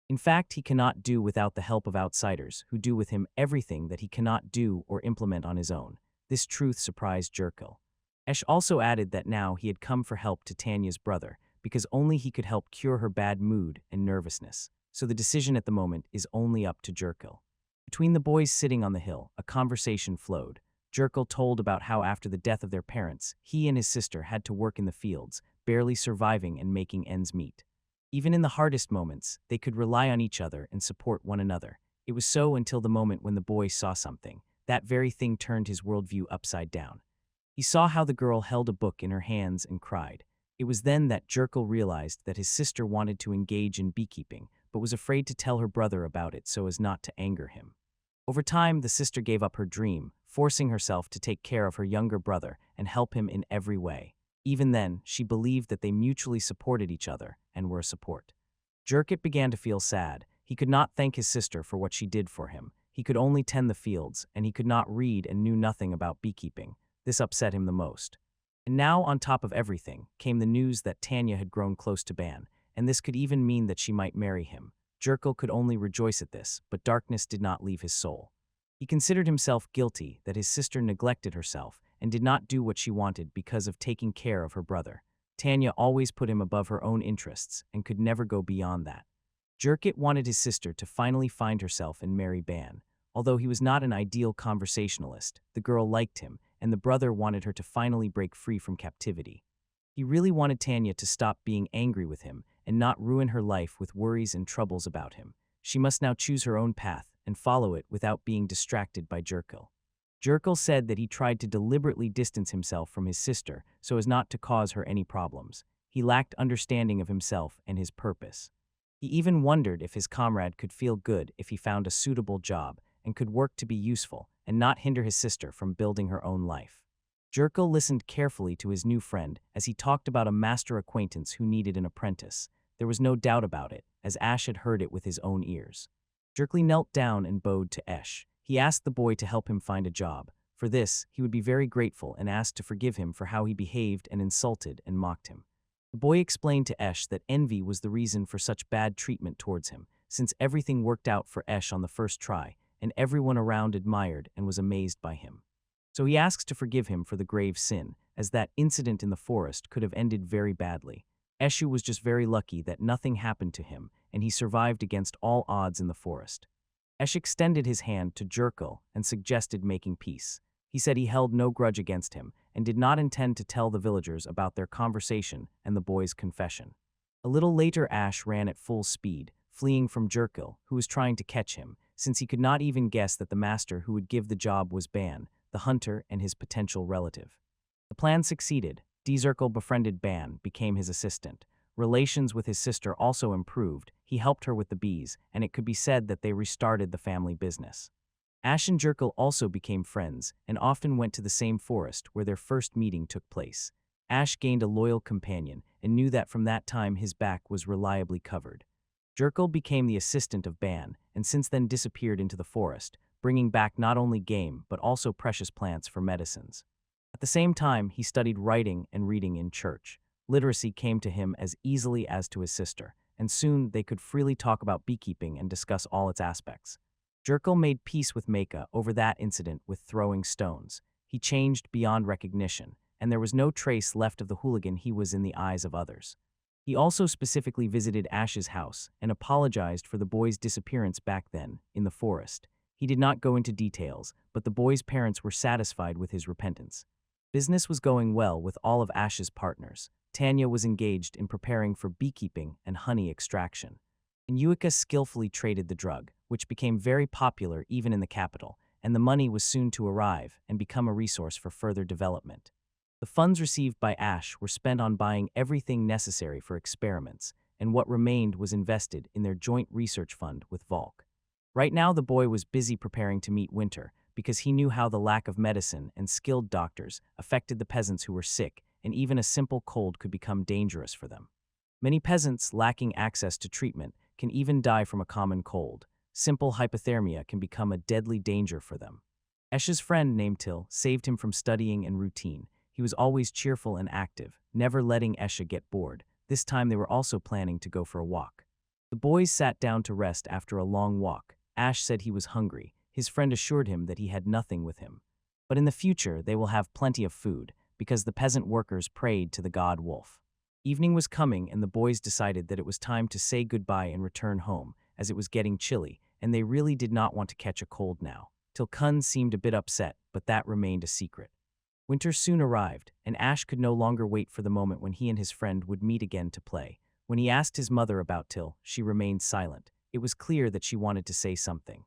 In fact, he cannot do without the help of outsiders, who do with him everything that he cannot do or implement on his own. This truth surprised Jackal. Esh also added that now he had come for help to Tanya's brother, because only he could help cure her bad mood and nervousness. So the decision at the moment is only up to Jackal. Between the boys sitting on the hill, a conversation flowed. Jackal told about how after the death of their parents, he and his sister had to work in the fields, barely surviving and making ends meet. Even in the hardest moments, they could rely on each other and support one another. It was so until the moment when the boy saw something. That very thing turned his worldview upside down. He saw how the girl held a book in her hands and cried. It was then that Jackal realized that his sister wanted to engage in beekeeping, but was afraid to tell her brother about it so as not to anger him. Over time, the sister gave up her dream, forcing herself to take care of her younger brother and help him in every way. Even then, she believed that they mutually supported each other and were a support. Jackal began to feel sad. He could not thank his sister for what she did for him. He could only tend the fields, and he could not read and knew nothing about beekeeping. This upset him the most. And now, on top of everything, came the news that Tanya had grown close to Ban, and this could even mean that she might marry him. Jackal could only rejoice at this, but darkness did not leave his soul. He considered himself guilty that his sister neglected herself and did not do what she wanted because of taking care of her brother. Tanya always put him above her own interests and could never go beyond that. Jackal wanted his sister to finally find herself and marry Ban. Although he was not an ideal conversationalist, the girl liked him, and the brother wanted her to finally break free from captivity. He really wanted Tanya to stop being angry with him and not ruin her life with worries and troubles about him. She must now choose her own path and follow it without being distracted by Jackal. Jackal said that he tried to deliberately distance himself from his sister so as not to cause her any problems. He lacked understanding of himself and his purpose. He even wondered if his comrade could feel good if he found a suitable job and could work to be useful and not hinder his sister from building her own life. Jackal listened carefully to his new friend as he talked about a master acquaintance who needed an apprentice. There was no doubt about it, as Ash had heard it with his own ears. Jackal knelt down and bowed to Esh. He asked the boy to help him find a job. For this, he would be very grateful and asked to forgive him for how he behaved and insulted and mocked him. The boy explained to Esh that envy was the reason for such bad treatment towards him, since everything worked out for Esh on the first try, and everyone around admired and was amazed by him. So he asks to forgive him for the grave sin, as that incident in the forest could have ended very badly. Eshu was just very lucky that nothing happened to him, and he survived against all odds in the forest. Esh extended his hand to Jackal and suggested making peace. He said he held no grudge against him and did not intend to tell the villagers about their conversation and the boy's confession. A little later, Ash ran at full speed, fleeing from Jackal, who was trying to catch him, since he could not even guess that the master who would give the job was Ban, the hunter and his potential relative. The plan succeeded. Jackal befriended Ban, became his assistant. Relations with his sister also improved. He helped her with the bees, and it could be said that they restarted the family business. Ash and Jackal also became friends and often went to the same forest where their first meeting took place. Ash gained a loyal companion and knew that from that time his back was reliably covered. Jackal became the assistant of Ban and since then disappeared into the forest, bringing back not only game but also precious plants for medicines. At the same time, he studied writing and reading in church. Literacy came to him as easily as to his sister, and soon they could freely talk about beekeeping and discuss all its aspects. Jackal made peace with Manga over that incident with throwing stones. He changed beyond recognition, and there was no trace left of the hooligan he was in the eyes of others. He also specifically visited Ash's house and apologized for the boy's disappearance back then, in the forest. He did not go into details, but the boy's parents were satisfied with his repentance. Business was going well with all of Ash's partners. Tanya was engaged in preparing for beekeeping and honey extraction. And Yuika skillfully traded the drug, which became very popular even in the capital, and the money was soon to arrive and become a resource for further development. The funds received by Ash were spent on buying everything necessary for experiments, and what remained was invested in their joint research fund with Volk. Right now, the boy was busy preparing to meet winter because he knew how the lack of medicine and skilled doctors affected the peasants who were sick, and even a simple cold could become dangerous for them. Many peasants lacking access to treatment can even die from a common cold. Simple hypothermia can become a deadly danger for them. Esh's friend named Till saved him from studying and routine. He was always cheerful and active, never letting Esha get bored. This time they were also planning to go for a walk. The boys sat down to rest after a long walk. Ash said he was hungry. His friend assured him that he had nothing with him. But in the future, they will have plenty of food, because the peasant workers prayed to the god Wolf. Evening was coming, and the boys decided that it was time to say goodbye and return home, as it was getting chilly, and they really did not want to catch a cold now. Till Kun seemed a bit upset, but that remained a secret. Winter soon arrived, and Ash could no longer wait for the moment when he and his friend would meet again to play. When he asked his mother about Till, she remained silent. It was clear that she wanted to say something.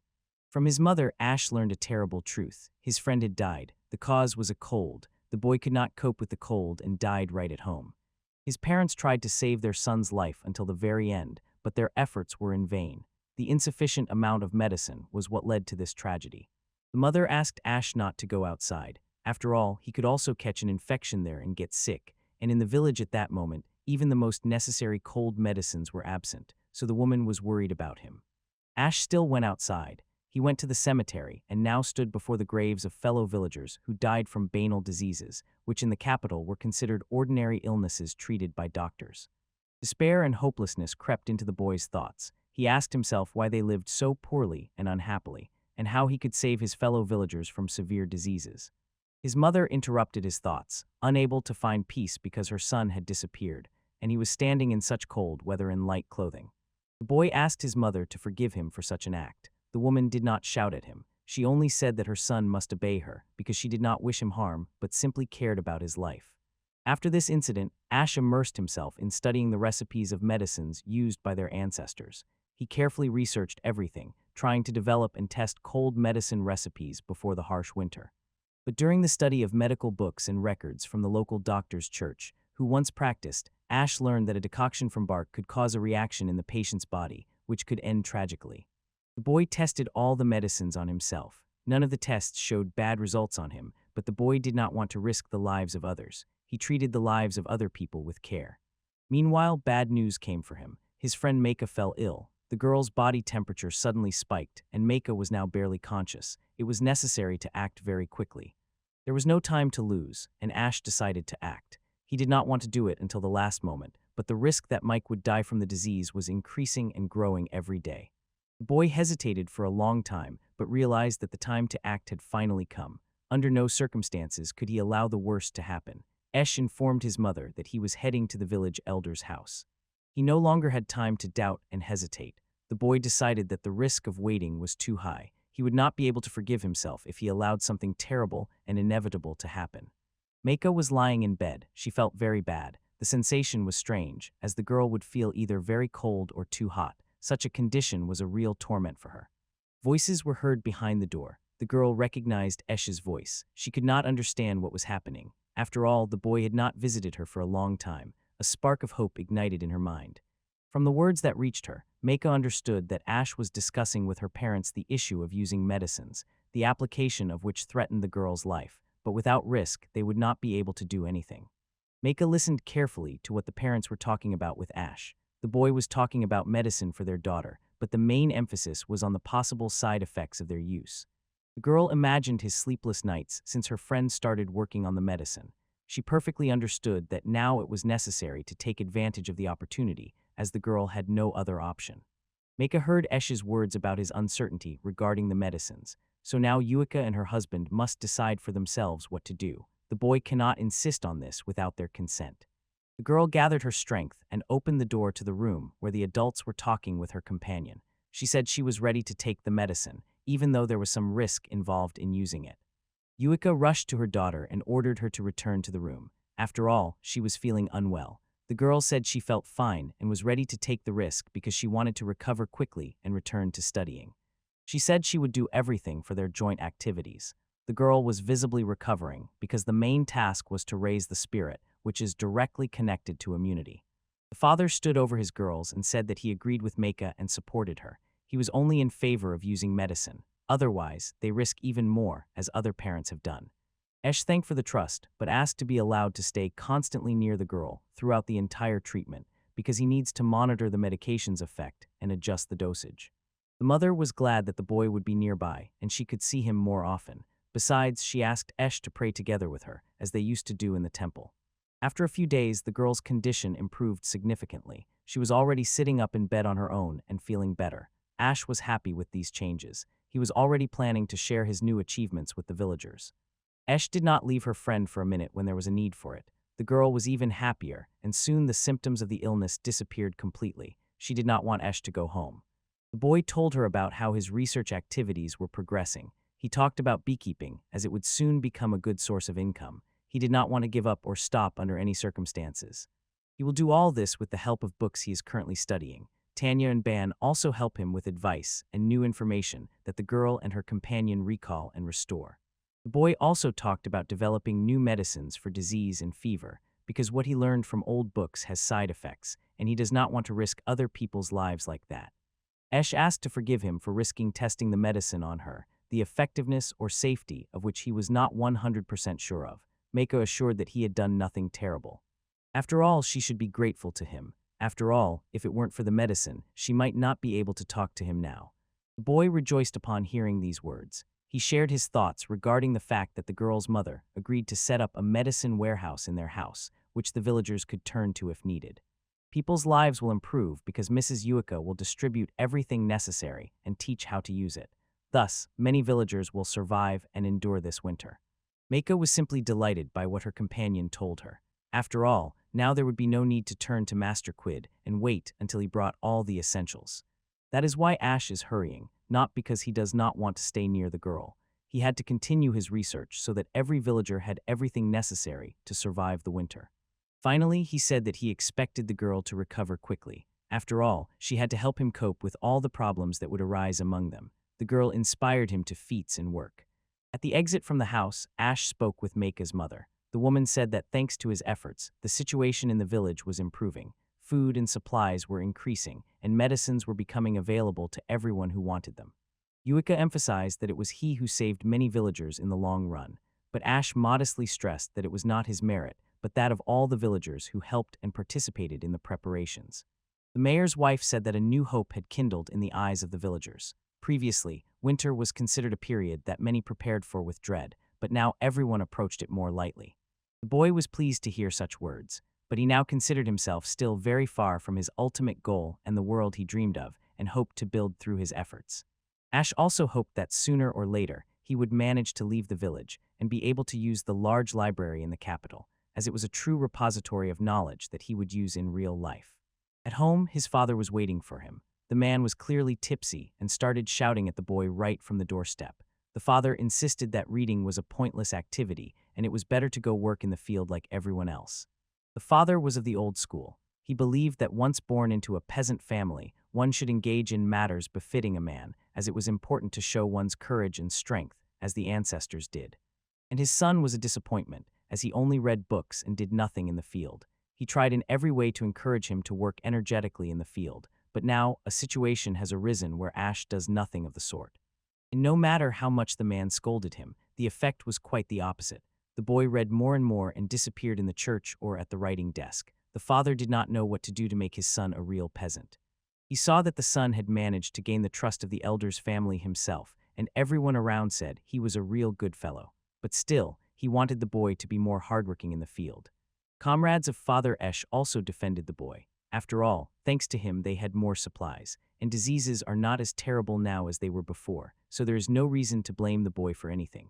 From his mother, Ash learned a terrible truth. His friend had died. The cause was a cold. The boy could not cope with the cold and died right at home. His parents tried to save their son's life until the very end, but their efforts were in vain. The insufficient amount of medicine was what led to this tragedy. The mother asked Ash not to go outside. After all, he could also catch an infection there and get sick, and in the village at that moment, even the most necessary cold medicines were absent, so the woman was worried about him. Ash still went outside. He went to the cemetery and now stood before the graves of fellow villagers who died from banal diseases, which in the capital were considered ordinary illnesses treated by doctors. Despair and hopelessness crept into the boy's thoughts. He asked himself why they lived so poorly and unhappily, and how he could save his fellow villagers from severe diseases. His mother interrupted his thoughts, unable to find peace because her son had disappeared, and he was standing in such cold weather in light clothing. The boy asked his mother to forgive him for such an act. The woman did not shout at him. She only said that her son must obey her because she did not wish him harm but simply cared about his life. After this incident, Ash immersed himself in studying the recipes of medicines used by their ancestors. He carefully researched everything, trying to develop and test cold medicine recipes before the harsh winter. But during the study of medical books and records from the local doctor's church, who once practiced, Ash learned that a decoction from bark could cause a reaction in the patient's body, which could end tragically. The boy tested all the medicines on himself. None of the tests showed bad results on him, but the boy did not want to risk the lives of others. He treated the lives of other people with care. Meanwhile, bad news came for him. His friend Manga fell ill. The girl's body temperature suddenly spiked, and Manga was now barely conscious. It was necessary to act very quickly. There was no time to lose, and Ash decided to act. He did not want to do it until the last moment, but the risk that Mike would die from the disease was increasing and growing every day. The boy hesitated for a long time, but realized that the time to act had finally come. Under no circumstances could he allow the worst to happen. Esh informed his mother that he was heading to the village elder's house. He no longer had time to doubt and hesitate. The boy decided that the risk of waiting was too high. He would not be able to forgive himself if he allowed something terrible and inevitable to happen. Mako was lying in bed. She felt very bad. The sensation was strange, as the girl would feel either very cold or too hot. Such a condition was a real torment for her. Voices were heard behind the door. The girl recognized Esh's voice. She could not understand what was happening. After all, the boy had not visited her for a long time. A spark of hope ignited in her mind. From the words that reached her, Mako understood that Ash was discussing with her parents the issue of using medicines, the application of which threatened the girl's life. But without risk, they would not be able to do anything. Mako listened carefully to what the parents were talking about with Ash. The boy was talking about medicine for their daughter, but the main emphasis was on the possible side effects of their use. The girl imagined his sleepless nights since her friend started working on the medicine. She perfectly understood that now it was necessary to take advantage of the opportunity, as the girl had no other option. Mako heard Esh's words about his uncertainty regarding the medicines, so now Yuika and her husband must decide for themselves what to do. The boy cannot insist on this without their consent. The girl gathered her strength and opened the door to the room where the adults were talking with her companion. She said she was ready to take the medicine, even though there was some risk involved in using it. Yuika rushed to her daughter and ordered her to return to the room. After all, she was feeling unwell. The girl said she felt fine and was ready to take the risk because she wanted to recover quickly and return to studying. She said she would do everything for their joint activities. The girl was visibly recovering because the main task was to raise the spirit, which is directly connected to immunity. The father stood over his girls and said that he agreed with Mako and supported her. He was only in favor of using medicine. Otherwise, they risk even more, as other parents have done. Esh thanked for the trust, but asked to be allowed to stay constantly near the girl throughout the entire treatment because he needs to monitor the medication's effect and adjust the dosage. The mother was glad that the boy would be nearby and she could see him more often. Besides, she asked Esh to pray together with her, as they used to do in the temple. After a few days, the girl's condition improved significantly. She was already sitting up in bed on her own and feeling better. Ash was happy with these changes. He was already planning to share his new achievements with the villagers. Esh did not leave her friend for a minute when there was a need for it. The girl was even happier, and soon the symptoms of the illness disappeared completely. She did not want Esh to go home. The boy told her about how his research activities were progressing. He talked about beekeeping, as it would soon become a good source of income. He did not want to give up or stop under any circumstances. He will do all this with the help of books he is currently studying. Tanya and Ban also help him with advice and new information that the girl and her companion recall and restore. The boy also talked about developing new medicines for disease and fever, because what he learned from old books has side effects, and he does not want to risk other people's lives like that. Esh asked to forgive him for risking testing the medicine on her, the effectiveness or safety of which he was not 100% sure of. Mako assured that he had done nothing terrible. After all, she should be grateful to him. After all, if it weren't for the medicine, she might not be able to talk to him now. The boy rejoiced upon hearing these words. He shared his thoughts regarding the fact that the girl's mother agreed to set up a medicine warehouse in their house, which the villagers could turn to if needed. People's lives will improve because Mrs. Yuika will distribute everything necessary and teach how to use it. Thus, many villagers will survive and endure this winter. Mako was simply delighted by what her companion told her. After all, now there would be no need to turn to Master Quid and wait until he brought all the essentials. That is why Ash is hurrying, not because he does not want to stay near the girl. He had to continue his research so that every villager had everything necessary to survive the winter. Finally, he said that he expected the girl to recover quickly. After all, she had to help him cope with all the problems that would arise among them. The girl inspired him to feats and work. At the exit from the house, Ash spoke with Maka's mother. The woman said that thanks to his efforts, the situation in the village was improving. Food and supplies were increasing, and medicines were becoming available to everyone who wanted them. Yuika emphasized that it was he who saved many villagers in the long run, but Ash modestly stressed that it was not his merit, but that of all the villagers who helped and participated in the preparations. The mayor's wife said that a new hope had kindled in the eyes of the villagers. Previously, winter was considered a period that many prepared for with dread, but now everyone approached it more lightly. The boy was pleased to hear such words, but he now considered himself still very far from his ultimate goal and the world he dreamed of, and hoped to build through his efforts. Ash also hoped that sooner or later he would manage to leave the village and be able to use the large library in the capital, as it was a true repository of knowledge that he would use in real life. At home, his father was waiting for him. The man was clearly tipsy and started shouting at the boy right from the doorstep. The father insisted that reading was a pointless activity and it was better to go work in the field like everyone else. The father was of the old school. He believed that once born into a peasant family, one should engage in matters befitting a man, as it was important to show one's courage and strength, as the ancestors did. And his son was a disappointment, as he only read books and did nothing in the field. He tried in every way to encourage him to work energetically in the field, but now a situation has arisen where Ash does nothing of the sort. And no matter how much the man scolded him, the effect was quite the opposite. The boy read more and more and disappeared in the church or at the writing desk. The father did not know what to do to make his son a real peasant. He saw that the son had managed to gain the trust of the elder's family himself, and everyone around said he was a real good fellow. But still, he wanted the boy to be more hardworking in the field. Comrades of Father Esh also defended the boy. After all, thanks to him they had more supplies, and diseases are not as terrible now as they were before, so there is no reason to blame the boy for anything.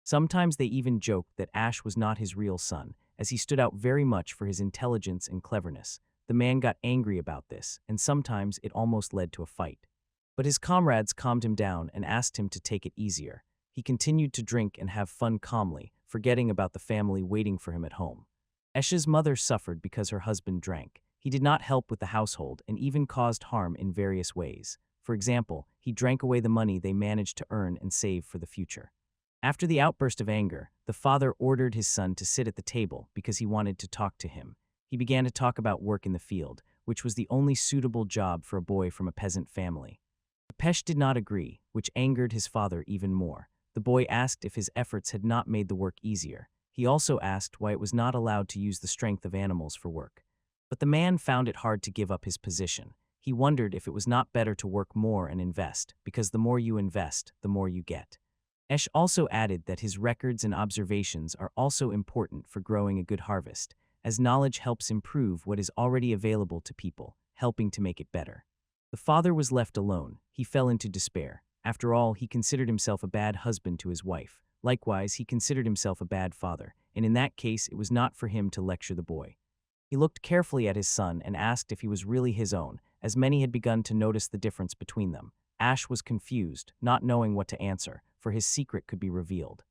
Sometimes they even joked that Ash was not his real son, as he stood out very much for his intelligence and cleverness. The man got angry about this, and sometimes it almost led to a fight. But his comrades calmed him down and asked him to take it easier. He continued to drink and have fun calmly, forgetting about the family waiting for him at home. Esh's mother suffered because her husband drank. He did not help with the household and even caused harm in various ways. For example, he drank away the money they managed to earn and save for the future. After the outburst of anger, the father ordered his son to sit at the table because he wanted to talk to him. He began to talk about work in the field, which was the only suitable job for a boy from a peasant family. Pesh did not agree, which angered his father even more. The boy asked if his efforts had not made the work easier. He also asked why it was not allowed to use the strength of animals for work. But the man found it hard to give up his position. He wondered if it was not better to work more and invest, because the more you invest, the more you get. Esh also added that his records and observations are also important for growing a good harvest, as knowledge helps improve what is already available to people, helping to make it better. The father was left alone. He fell into despair. After all, he considered himself a bad husband to his wife. Likewise, he considered himself a bad father, and in that case it was not for him to lecture the boy. He looked carefully at his son and asked if he was really his own, as many had begun to notice the difference between them. Ash was confused, not knowing what to answer, for his secret could be revealed.